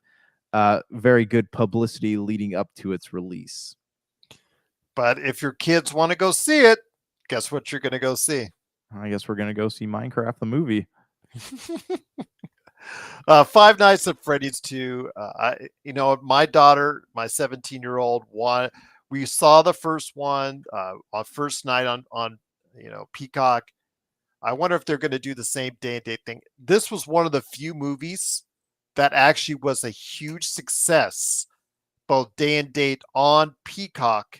very good publicity leading up to its release. But if your kids want to go see it, guess what you're going to go see? I guess we're gonna go see Minecraft the movie. Five Nights at Freddy's 2. My daughter, my 17-year-old, we saw the first one on first night on Peacock. I wonder if they're going to do the same day and date thing. This was one of the few movies that actually was a huge success, both day and date on Peacock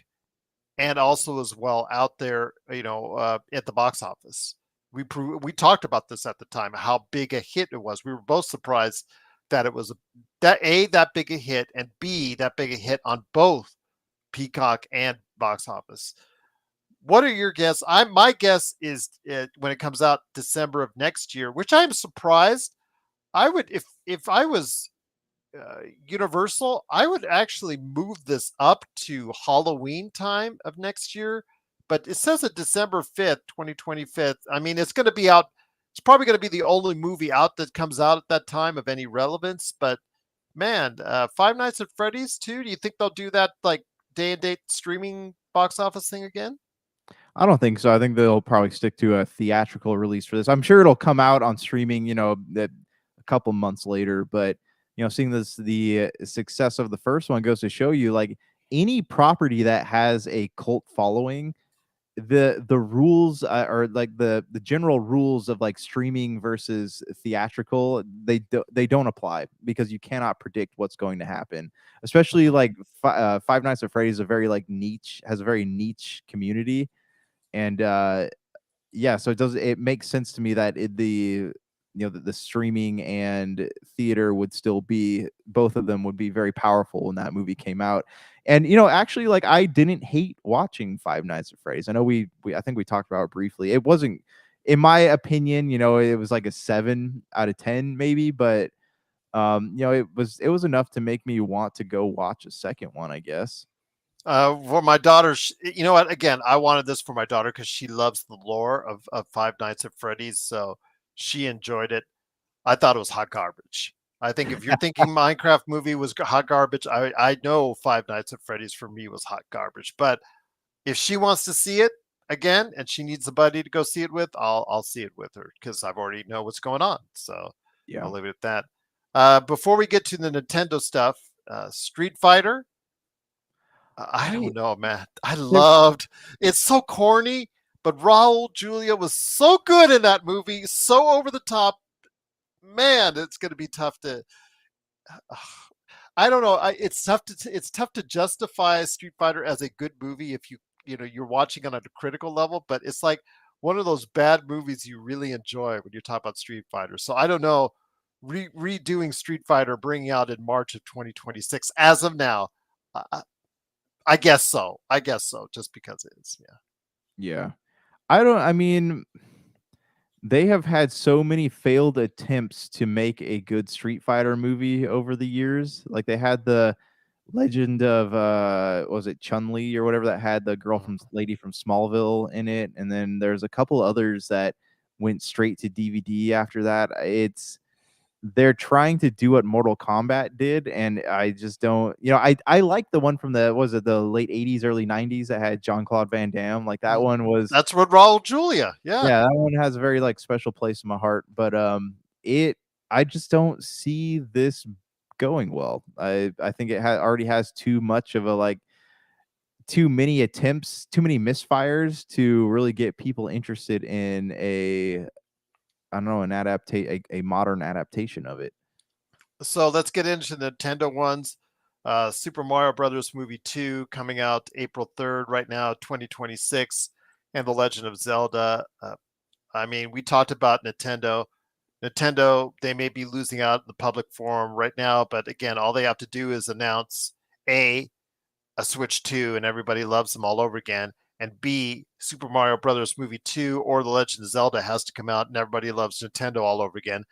and also as well out there, at the box office. We talked about this at the time, how big a hit it was. We were both surprised that it was that big a hit, and B, that big a hit on both Peacock and box office. What are your guesses? My guess is when it comes out December of next year, which I'm surprised. I would, if I was Universal, I would actually move this up to Halloween time of next year. But it says it December 5th, 2025. I mean, it's going to be out. It's probably going to be the only movie out that comes out at that time of any relevance. But man, Five Nights at Freddy's 2. Do you think they'll do that like day and date streaming box office thing again? I don't think so. I think they'll probably stick to a theatrical release for this. I'm sure it'll come out on streaming, a couple months later, but seeing the success of the first one goes to show you, like, any property that has a cult following, the rules are like the general rules of like streaming versus theatrical, they don't apply because you cannot predict what's going to happen. Especially like Five Nights at Freddy's, a very like niche has a very niche community, and yeah, so it makes sense to me that the streaming and theater would still be, both of them would be very powerful when that movie came out. And actually, like, I didn't hate watching Five Nights at Freddy's. I know we I think we talked about it briefly. It wasn't, in my opinion, it was like a 7 out of 10 maybe, but it was enough to make me want to go watch a second one, I guess. For my daughter, you know what? Again, I wanted this for my daughter because she loves the lore of Five Nights at Freddy's, so she enjoyed it. I thought it was hot garbage. I think if you're thinking Minecraft movie was hot garbage, I know Five Nights at Freddy's for me was hot garbage. But if she wants to see it again and she needs a buddy to go see it with, I'll see it with her because I've already know what's going on. So Yeah. I'll leave it at that. Before we get to the Nintendo stuff, Street Fighter. I I don't know, man. I there loved it's so corny, but Raul Julia was so good in that movie, so over the top. Man, it's going to be tough to. I don't know. It's tough to justify Street Fighter as a good movie if you're watching it on a critical level, but it's like one of those bad movies you really enjoy when you talk about Street Fighter. So I don't know. Redoing Street Fighter, bringing out in March of 2026. As of now, I guess so. I guess so, just because it is. Yeah. yeah. I mean, they have had so many failed attempts to make a good Street Fighter movie over the years. Like, they had the Legend of was it Chun-Li or whatever, that had the lady from Smallville in it, and then there's a couple others that went straight to DVD after that. They're trying to do what Mortal Kombat did, and I just don't. I like the one from the late '80s, early '90s that had Jean-Claude Van Damme. Like, that one was, That's what Raul Julia. Yeah. yeah, that one has a very like special place in my heart. But it I just don't see this going well. I think it already has too much of a like too many attempts, too many misfires to really get people interested in I don't know, a modern adaptation of it. So let's get into the Nintendo ones. Super Mario Brothers Movie 2 coming out April 3rd, right now, 2026, and The Legend of Zelda. I mean, we talked about Nintendo. Nintendo, they may be losing out in the public forum right now, but again, all they have to do is announce a Switch 2 and everybody loves them all over again, and B, Super Mario Brothers Movie 2 or The Legend of Zelda has to come out and everybody loves Nintendo all over again.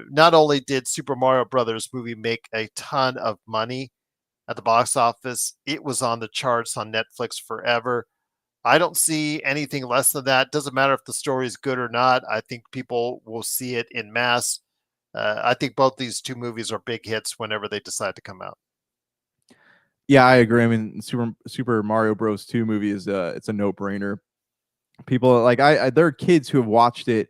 Not only did Super Mario Brothers movie make a ton of money at the box office, it was on the charts on Netflix forever. I don't see anything less than that. Doesn't matter if the story is good or not. I think people will see it in mass. I think both these two movies are big hits whenever they decide to come out. Yeah, I agree. I mean, Super Mario Bros. 2 movie is it's a no brainer. People like there are kids who have watched it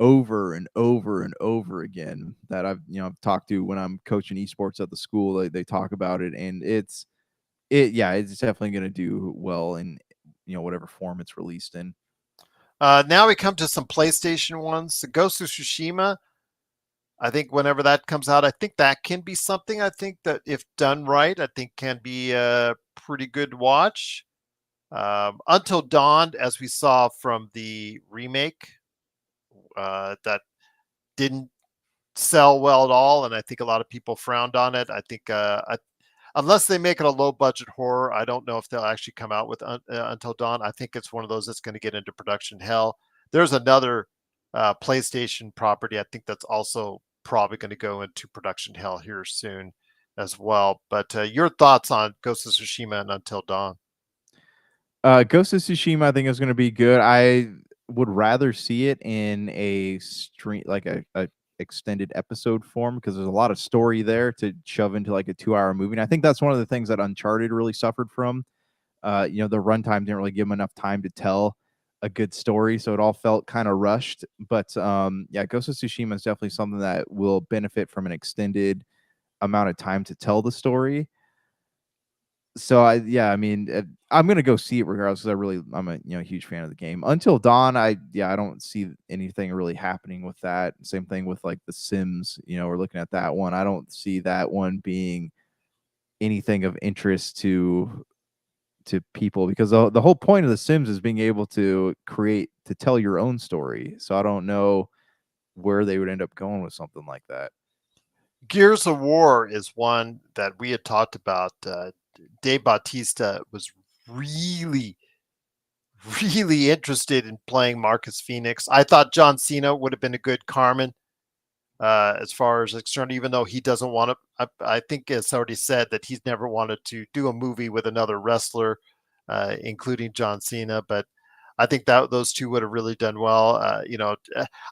over and over and over again that I've talked to when I'm coaching esports at the school. They talk about it, and it's definitely going to do well in whatever form it's released in. Now we come to some PlayStation ones. The Ghost of Tsushima. I think whenever that comes out, I think that can be something. I think that if done right, I think can be a pretty good watch. Until Dawn, as we saw from the remake, that didn't sell well at all, and I think a lot of people frowned on it. I think unless they make it a low budget horror, I don't know if they'll actually come out with Until Dawn. I think it's one of those that's going to get into production hell. There's another PlayStation property I think that's also probably going to go into production hell here soon as well. But your thoughts on Ghost of Tsushima and Until Dawn? Ghost of Tsushima, I think, is going to be good. I would rather see it in a stream, like a extended episode form, because there's a lot of story there to shove into like a 2-hour movie. And I think that's one of the things that Uncharted really suffered from. The runtime didn't really give them enough time to tell a good story, so it all felt kind of rushed. But yeah, Ghost of Tsushima is definitely something that will benefit from an extended amount of time to tell the story. So I mean, I'm gonna go see it regardless because I'm a huge fan of the game. Until Dawn, I don't see anything really happening with that. Same thing with like The Sims. We're looking at that one. I don't see that one being anything of interest to people because the whole point of The Sims is being able to tell your own story. So I don't know where they would end up going with something like that. Gears of War is one that we had talked about. Dave Bautista was really, really interested in playing Marcus Phoenix. I thought John Cena would have been a good Carmen as far as external, even though he doesn't want to. I think it's already said that he's never wanted to do a movie with another wrestler, including John Cena. But I think that those two would have really done well.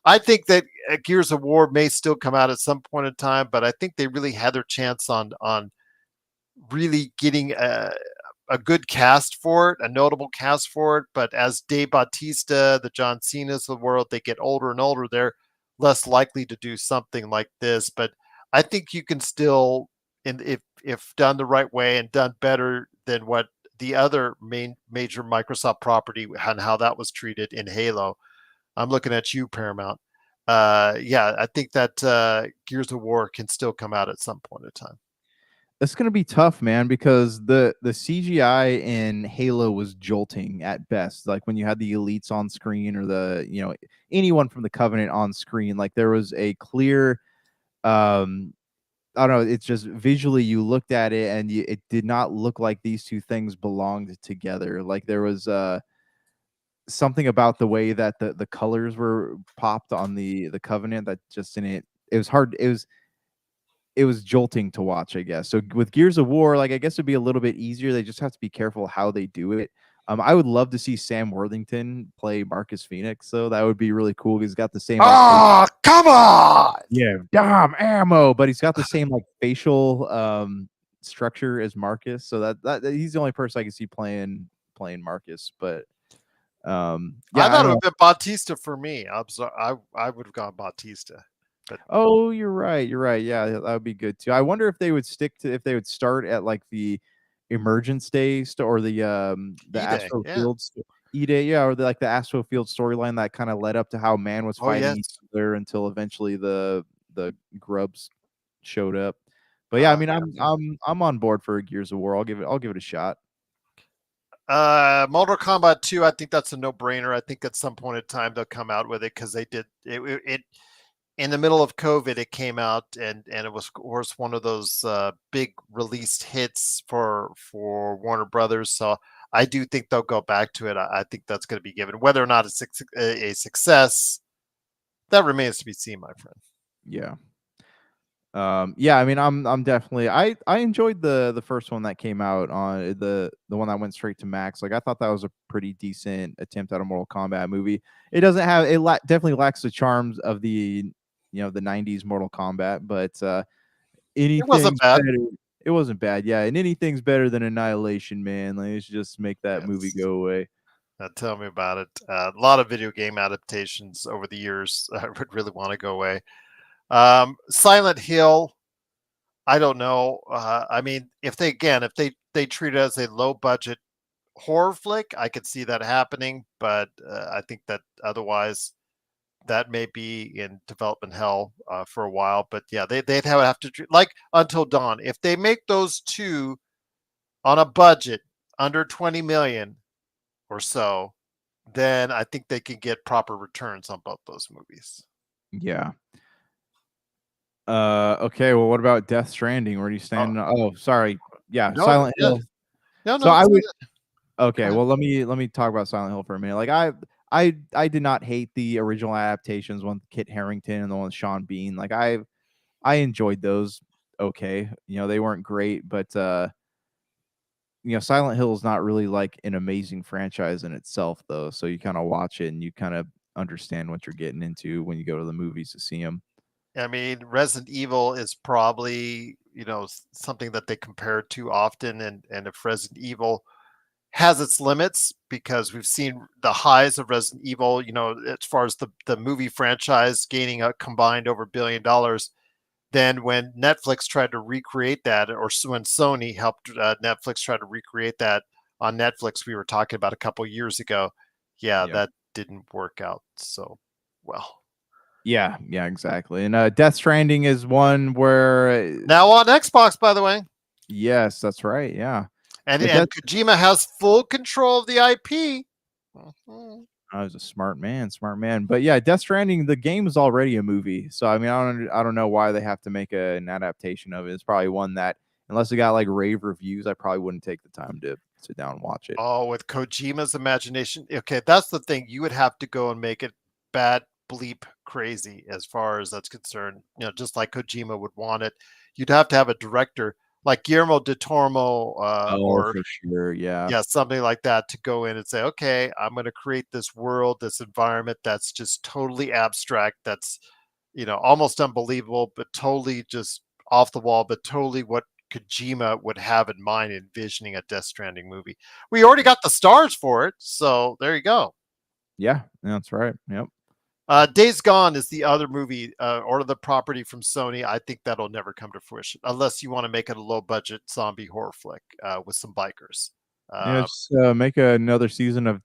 I think that Gears of War may still come out at some point in time, but I think they really had their chance on really getting a good cast for it, a notable cast for it. But as Dave Bautista, the John Cena's of the world, they get older and older, they're less likely to do something like this. But I think you can still, and if done the right way and done better than what the other major Microsoft property and how that was treated in Halo. I'm looking at you, Paramount. Yeah, I think that Gears of War can still come out at some point in time. It's gonna be tough, man, because the CGI in Halo was jolting at best. Like when you had the elites on screen or anyone from the Covenant on screen, like there was a clear I don't know, it's just visually you looked at it and it did not look like these two things belonged together. Like there was something about the way that the colors were popped on the Covenant that just didn't. It was hard. It was jolting to watch, I guess. So with Gears of War, like I guess it'd be a little bit easier. They just have to be careful how they do it. I would love to see Sam Worthington play Marcus Phoenix, so that would be really cool. He's got the same Oh, come on! yeah, damn ammo, but he's got the same like facial structure as Marcus, so that he's the only person I can see playing Marcus. But I yeah, I thought it don't would know. have been Bautista for me. I would have gone Bautista. But Oh, you're right. You're right. Yeah, that would be good too. I wonder if they would start at like the Emergence Day or the E-Day, Astro yeah. Fields E-Day, yeah, or like the Astro Field storyline that kind of led up to how man was Oh, fighting each yes. other until eventually the grubs showed up. But yeah, I mean, Yeah. I'm on board for Gears of War. I'll give it a shot. Mortal Kombat 2, I think that's a no-brainer. I think at some point in time they'll come out with it because they did it in the middle of COVID. It came out and it was, of course, one of those big released hits for Warner Brothers. So I do think they'll go back to it. I think that's going to be given. Whether or not it's a success, that remains to be seen, my friend. Yeah. Yeah, I mean, I'm definitely I enjoyed the first one that came out on the one that went straight to Max. Like I thought that was a pretty decent attempt at a Mortal Kombat movie. It doesn't have definitely lacks the charms of the 90s Mortal Kombat, but It wasn't anything's bad. better. It wasn't bad. Yeah, and anything's better than Annihilation, man. Like, let's just make that movie Yes. go away. Tell me about it. A lot of video game adaptations over the years I would really want to go away. Silent Hill, I don't know. I mean, if they treat it as a low budget horror flick, I could see that happening. But I think that otherwise, that may be in development hell for a while. But yeah, they'd have to treat like Until Dawn. If they make those two on a budget under 20 million or so, then I think they can get proper returns on both those movies. Yeah. Okay, well, what about Death Stranding? Where do you Oh, stand? Oh, sorry. Yeah, no, Silent yeah, Hill. no, So no. I would Go Okay, ahead. well let me talk about Silent Hill for a minute. Like I did not hate the original adaptations, one with Kit Harington and the one with Sean Bean. Like I enjoyed those. Okay, they weren't great, but Silent Hill is not really like an amazing franchise in itself, though. So you kind of watch it and you kind of understand what you're getting into when you go to the movies to see them. I mean, Resident Evil is probably, something that they compare to often, and if Resident Evil has its limits because we've seen the highs of Resident Evil, as far as the movie franchise gaining a combined over $1 billion, then when Netflix tried to recreate that, or when Sony helped Netflix try to recreate that on Netflix, we were talking about a couple years ago. Yeah, Yep. that didn't work out so well. Yeah, yeah, exactly. And Death Stranding is one where Now on Xbox, by the way, yes, that's right. Yeah. and Yeah, Death Kojima has full control of the IP. Mhm. I was a smart man, smart man. But yeah, Death Stranding, the game is already a movie. So I mean, I don't know why they have to make an adaptation of it. It's probably one that unless it got like rave reviews, I probably wouldn't take the time to sit down and watch it. Oh, with Kojima's imagination. Okay, that's the thing. You would have to go and make it bad bleep crazy as far as that's concerned. Just like Kojima would want it. You'd have to have a director like Guillermo del Toro, Oh, or for sure. Yeah. yeah, something like that to go in and say, okay, I'm going to create this world, this environment that's just totally abstract. That's, almost unbelievable, but totally just off the wall, but totally what Kojima would have in mind envisioning a Death Stranding movie. We already got the stars for it. So there you go. Yeah, that's right. Yep. Days Gone is the other movie or the property from Sony. I think that'll never come to fruition unless you want to make it a low budget zombie horror flick with some bikers. Yeah, Uh, just make another season of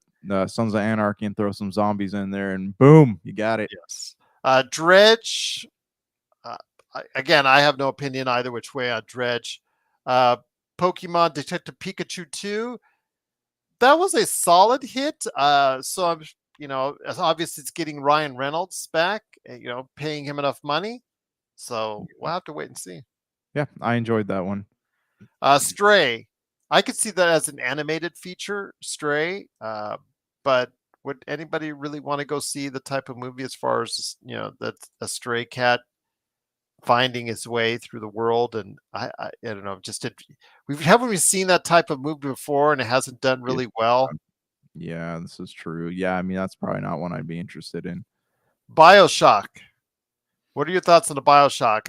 Sons of Anarchy and throw some zombies in there, and boom, you got it. yes. Dredge. Uh, again, I have no opinion either which way on Dredge. Uh, Pokemon Detective Pikachu 2. That was a solid hit. So I'm, obviously it's getting Ryan Reynolds back, paying him enough money. So we'll have to wait and see. Yeah, I enjoyed that one. Stray. I could see that as an animated feature, Stray. But would anybody really want to go see the type of movie as far as, that a stray cat finding his way through the world? And I don't know, haven't we seen that type of movie before and it hasn't done Yeah, really well? yeah, this is true. Yeah, I mean that's probably not one I'd be interested in. BioShock. What are your thoughts on the BioShock?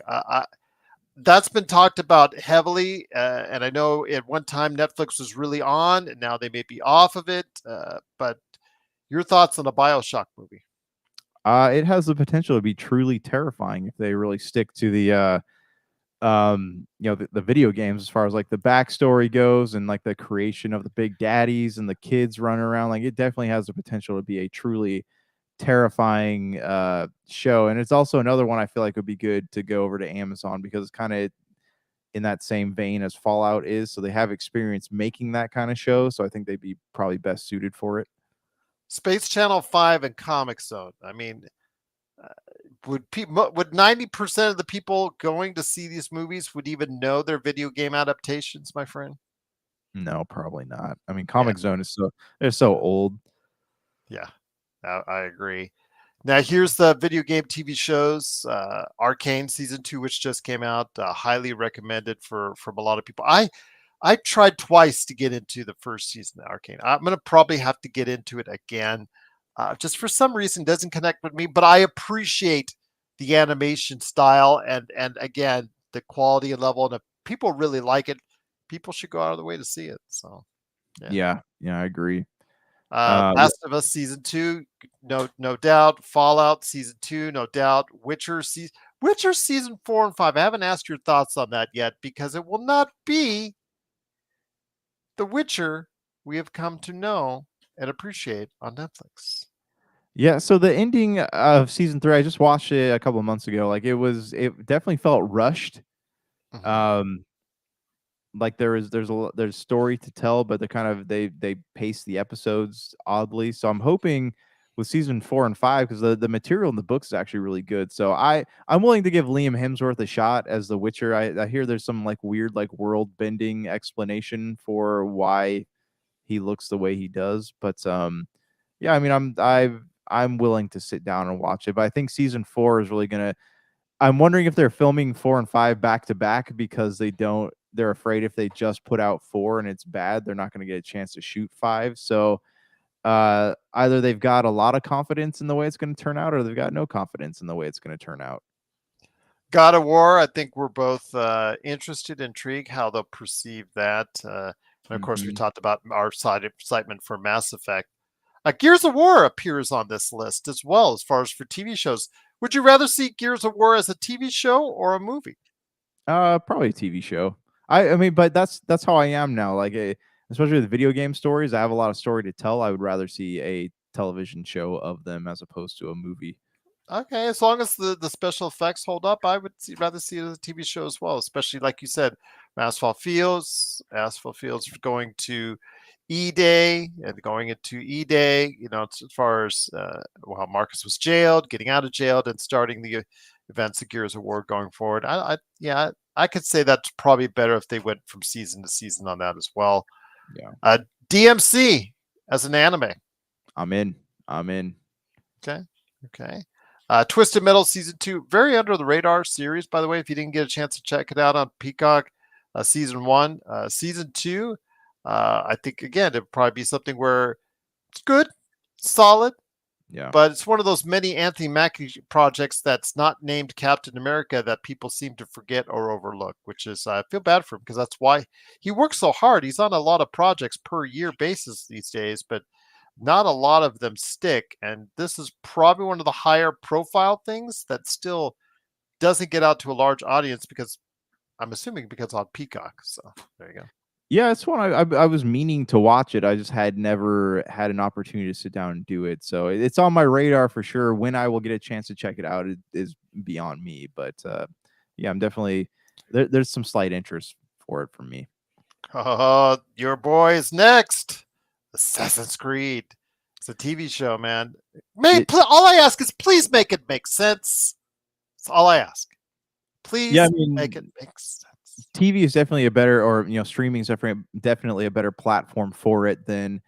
That's been talked about heavily, and I know at one time Netflix was really on, and now they may be off of it. But your thoughts on the BioShock movie? It has the potential to be truly terrifying if they really stick to the the video games as far as like the backstory goes and like the creation of the big daddies and the kids running around. Like it definitely has the potential to be a truly terrifying show. And it's also another one I feel like would be good to go over to Amazon because it's kind of in that same vein as Fallout is. So they have experience making that kind of show. So I think they'd be probably best suited for it. Space Channel 5 and Comic Zone. I mean, uh, would 90% of the people going to see these movies would even know they're video game adaptations, my friend? No, probably not. I mean, Yeah, Comic Zone is so old. yeah, I agree. Now here's the video game TV shows. Arcane season 2, which just came out, highly recommended from a lot of people. I tried twice to get into the first season of Arcane. I'm gonna probably have to get into it again. Just for some reason doesn't connect with me, but I appreciate the animation style and again the quality and level. And if people really like it, people should go out of the way to see it. So yeah. Yeah, yeah, I agree. Yeah, Last of Us season 2, no doubt. Fallout season 2, no doubt. Witcher season 4 and 5. I haven't asked your thoughts on that yet because it will not be the Witcher we have come to know and appreciate on Netflix. yeah. So the ending of season 3, I just watched it a couple of months ago. Like it definitely felt rushed. Mhm. Um, like there's story to tell, but they pace the episodes oddly. So I'm hoping with season 4 and 5 because the material in the books is actually really good. So I'm willing to give Liam Hemsworth a shot as the Witcher. I hear there's some like weird like world bending explanation for why he looks the way he does. But yeah, I mean I'm willing to sit down and watch it. But I think season 4 is really gonna I'm wondering if they're filming 4 and 5 back to back because they're afraid if they just put out 4 and it's bad, they're not going to get a chance to shoot 5. So either they've got a lot of confidence in the way it's going to turn out or they've got no confidence in the way it's going to turn out. God of War, I think we're both interested, intrigued how they'll perceive that. And of course, we Mhm. talked about our side excitement for Mass Effect. Gears of War appears on this list as well as far as for TV shows. Would you rather see Gears of War as a TV show or a movie? Probably a TV show. I mean, but that's how I am now. Like, especially with video game stories, I have a lot of story to tell. I would rather see a television show of them as opposed to a movie. Okay, as long as the special effects hold up, I would rather see it as a TV show as well. Especially like you said, Asphalt Fields. Asphalt Fields going to E Day and going into E Day. You know, as far as while Marcus was jailed, getting out of jail, and starting the events of Gears of War going forward. Yeah, I could say that's probably better if they went from season to season on that as well. Yeah, Uh, DMC as an anime. I'm in. I'm in. Okay. Okay. Twisted Metal season 2, very under the radar series, by the way. If you didn't get a chance to check it out on Peacock, season 1, season 2, I think again it'd probably be something where it's good, solid, Yeah. but it's one of those many Anthony Mackie projects that's not named Captain America that people seem to forget or overlook. Which is I feel bad for him because that's why he works so hard. He's on a lot of projects per year basis these days, but not a lot of them stick. And this is probably one of the higher profile things that still doesn't get out to a large audience because I'm assuming because on Peacock. So there you go. Yeah, it's one I was meaning to watch it. I just had never had an opportunity to sit down and do it. So it's on my radar for sure. When I will get a chance to check it out it is beyond me. But yeah, I'm definitely there's some slight interest for it from me. Your boy is next. Assassin's Creed. It's a TV show, man. It, All I ask is please make it make sense. That's all I ask. yeah, I Please make it mean, make sense. TV is definitely a better, or streaming is definitely a better platform for it than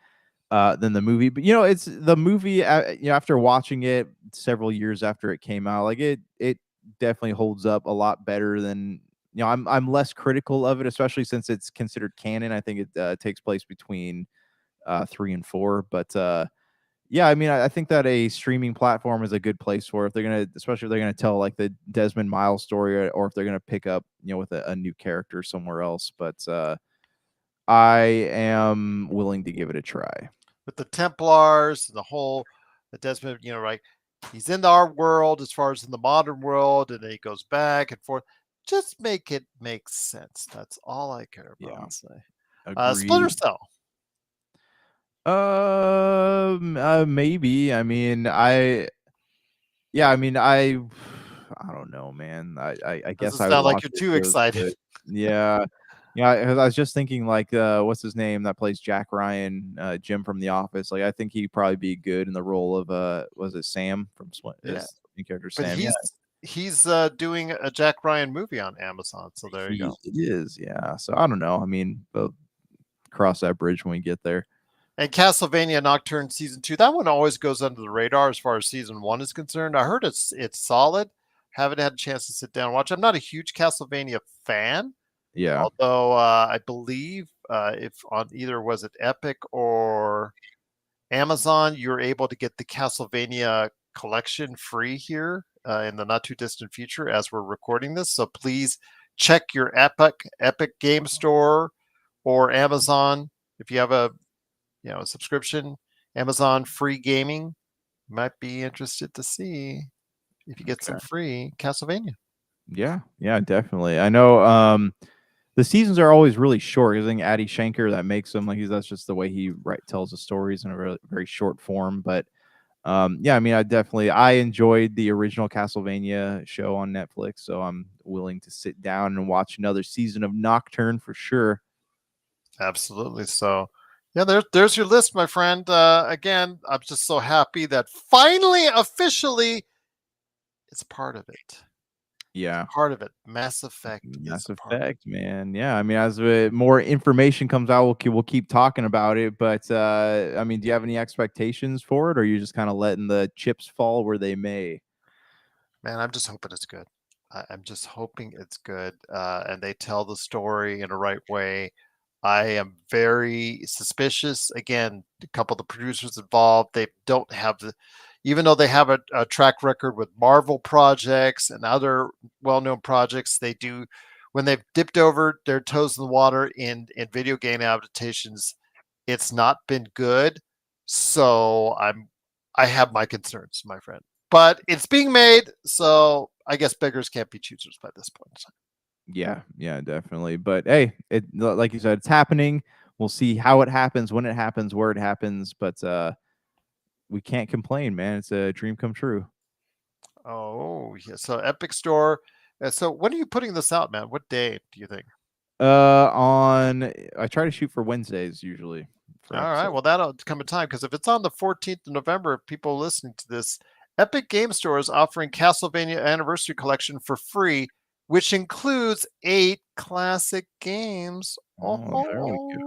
the movie. But it's the movie. After watching it several years after it came out, like it definitely holds up a lot better than. I'm less critical of it, especially since it's considered canon. I think it takes place between 3 and 4, but yeah, I mean, I think that a streaming platform is a good place for it if they're gonna, especially if they're gonna tell like the Desmond Miles story, or if they're gonna pick up, with a new character somewhere else. But I am willing to give it a try. With the Templars, the Desmond, right? He's in our world as far as in the modern world, and then he goes back and forth. Just make it make sense. That's all I care about. Yeah, Say, Splinter agreed. Cell. Maybe. I mean, yeah, I mean, I don't know, man. I guess Doesn't I would sound like watch you're it too just excited. to, yeah. Yeah, 'cause I was just thinking, like, what's his name that plays Jack Ryan, Jim from The Office. Like, I think he'd probably be good in the role of was it Sam from Yeah, his main character but Sam? Yeah, he's doing a Jack Ryan movie on Amazon. So there you go. he is. Yeah, so I don't know. I mean, we'll cross that bridge when we get there. And Castlevania Nocturne season 2, that one always goes under the radar as far as season 1 is concerned. I heard it's solid. Haven't had a chance to sit down and watch. I'm not a huge Castlevania fan, Yeah, although I believe if on either was it Epic or Amazon, you're able to get the Castlevania collection free here in the not too distant future as we're recording this. So please check your Epic Game Store or Amazon if you have a subscription. Amazon free gaming, might be interested to see if you get some okay. free Castlevania. Yeah, yeah, definitely. I know. The seasons are always really short. I think Addy Shanker that makes them like that's just the way he tells the stories in a really, very short form. But yeah, I mean, I enjoyed the original Castlevania show on Netflix, so I'm willing to sit down and watch another season of Nocturne for sure. Absolutely. So yeah, there's your list, my friend. Again, I'm just so happy that finally officially it's part of it. Yeah, Part of it. Mass Effect is Mass a part of it. Effect, man. Yeah, I mean, as more information comes out, we'll keep talking about it. But I mean, do you have any expectations for it, or are you just kind of letting the chips fall where they may? Man, I'm just hoping it's good. I'm just hoping it's good, and they tell the story in a right way. I am very suspicious. Again, a couple of the producers involved, they don't have even though they have a track record with Marvel projects and other well-known projects, they do when they've dipped over their toes in the water in video game adaptations, it's not been good. So I have my concerns, my friend. but it's being made, so I guess beggars can't be choosers by this point. Yeah, definitely. But hey, it like you said, it's happening. We'll see how it happens, when it happens, where it happens. But we can't complain, man. It's a dream come true. Oh, yeah. So Epic Store. So when are you putting this out, man? What day do you think? On I try to shoot for Wednesdays usually for All right. episodes. Well, that'll come in time because if it's on the 14th of November, people listening to this, Epic Game Store is offering Castlevania Anniversary Collection for free, which includes 8 classic games. Oh, there we go.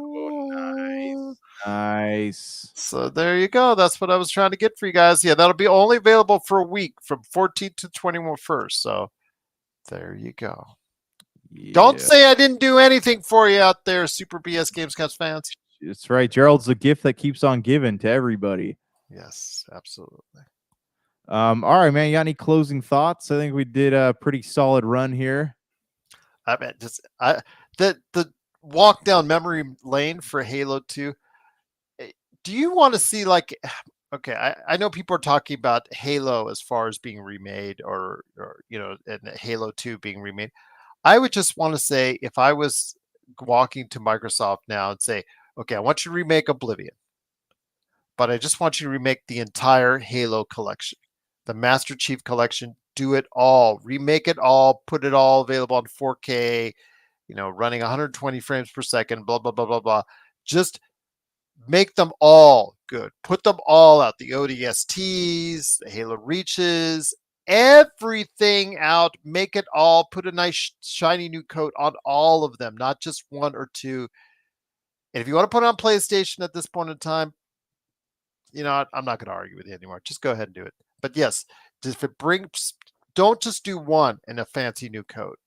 Oh. Nice. So there you go. That's what I was trying to get for you guys. Yeah, that'll be only available for a week from 14th to 21st. So there you go. Don't Yeah, say I didn't do anything for you out there, Super BS Gamescast fans. that's right. Gerald's the gift that keeps on giving to everybody. Yes, absolutely. All right, man. You got any closing thoughts? I think we did a pretty solid run here. I mean, the walk down memory lane for Halo 2. Do you want to see like? Okay, I know people are talking about Halo as far as being remade, or and Halo 2 being remade. I would just want to say, if I was walking to Microsoft now and say, okay, I want you to remake Oblivion, but I just want you to remake the entire Halo collection, the Master Chief collection, do it all, remake it all, put it all available on 4K, running 120 frames per second, blah, blah, blah, blah, blah. Just make them all good. Put them all out. The ODSTs, the Halo Reaches, everything out. Make it all. Put a nice shiny new coat on all of them, not just one or two. And if you want to put it on PlayStation at this point in time, I'm not going to argue with you anymore. Just go ahead and do it. But yes, if it brings, don't just do one in a fancy new coat.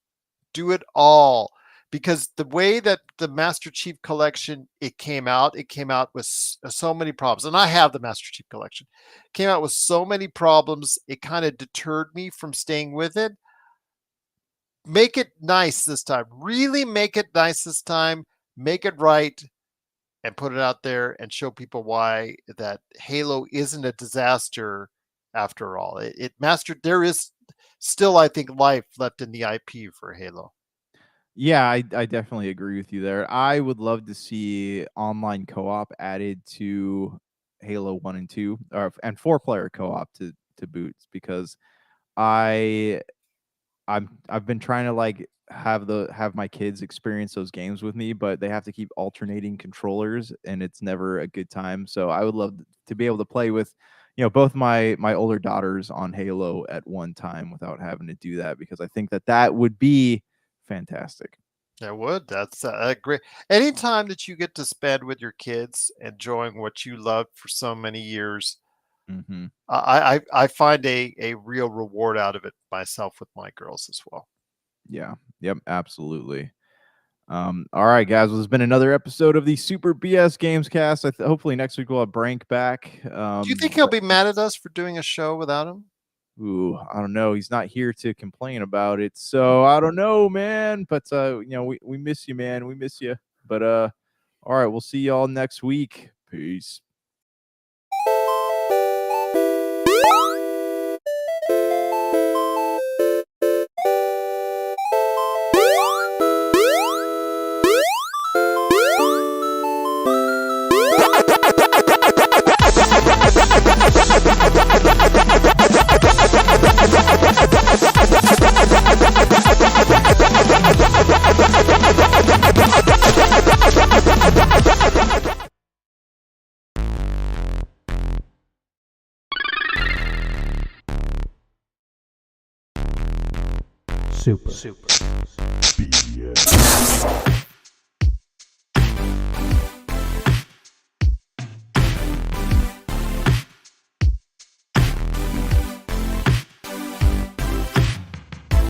Do it all. Because the way that the Master Chief collection, it came out with so many problems. And I have the Master Chief collection. It came out with so many problems, it kind of deterred me from staying with it. Make it nice this time. Really make it nice this time. Make it right and put it out there and show people why that Halo isn't a disaster after all. There is still, I think, life left in the IP for Halo. Yeah, I definitely agree with you there. I would love to see online co-op added to Halo 1 and 2, and 4-player co-op to boots, because I've been trying to like have my kids experience those games with me, but they have to keep alternating controllers and it's never a good time. So I would love to be able to play with both my older daughters on Halo at one time without having to do that, because I think that would be fantastic. I would. That's great. Anytime that you get to spend with your kids, enjoying what you loved for so many years, Mm-hmm. I find a real reward out of it myself with my girls as well. Yeah. Yep. Absolutely. All right, guys. Well, there's been another episode of the Super BS Gamescast. Hopefully next week we'll have Brank back. Do you think he'll be mad at us for doing a show without him? Ooh, I don't know. He's not here to complain about it, so I don't know, man. But we miss you, man. We miss you. But all right, we'll see y'all next week. Peace. Super BS.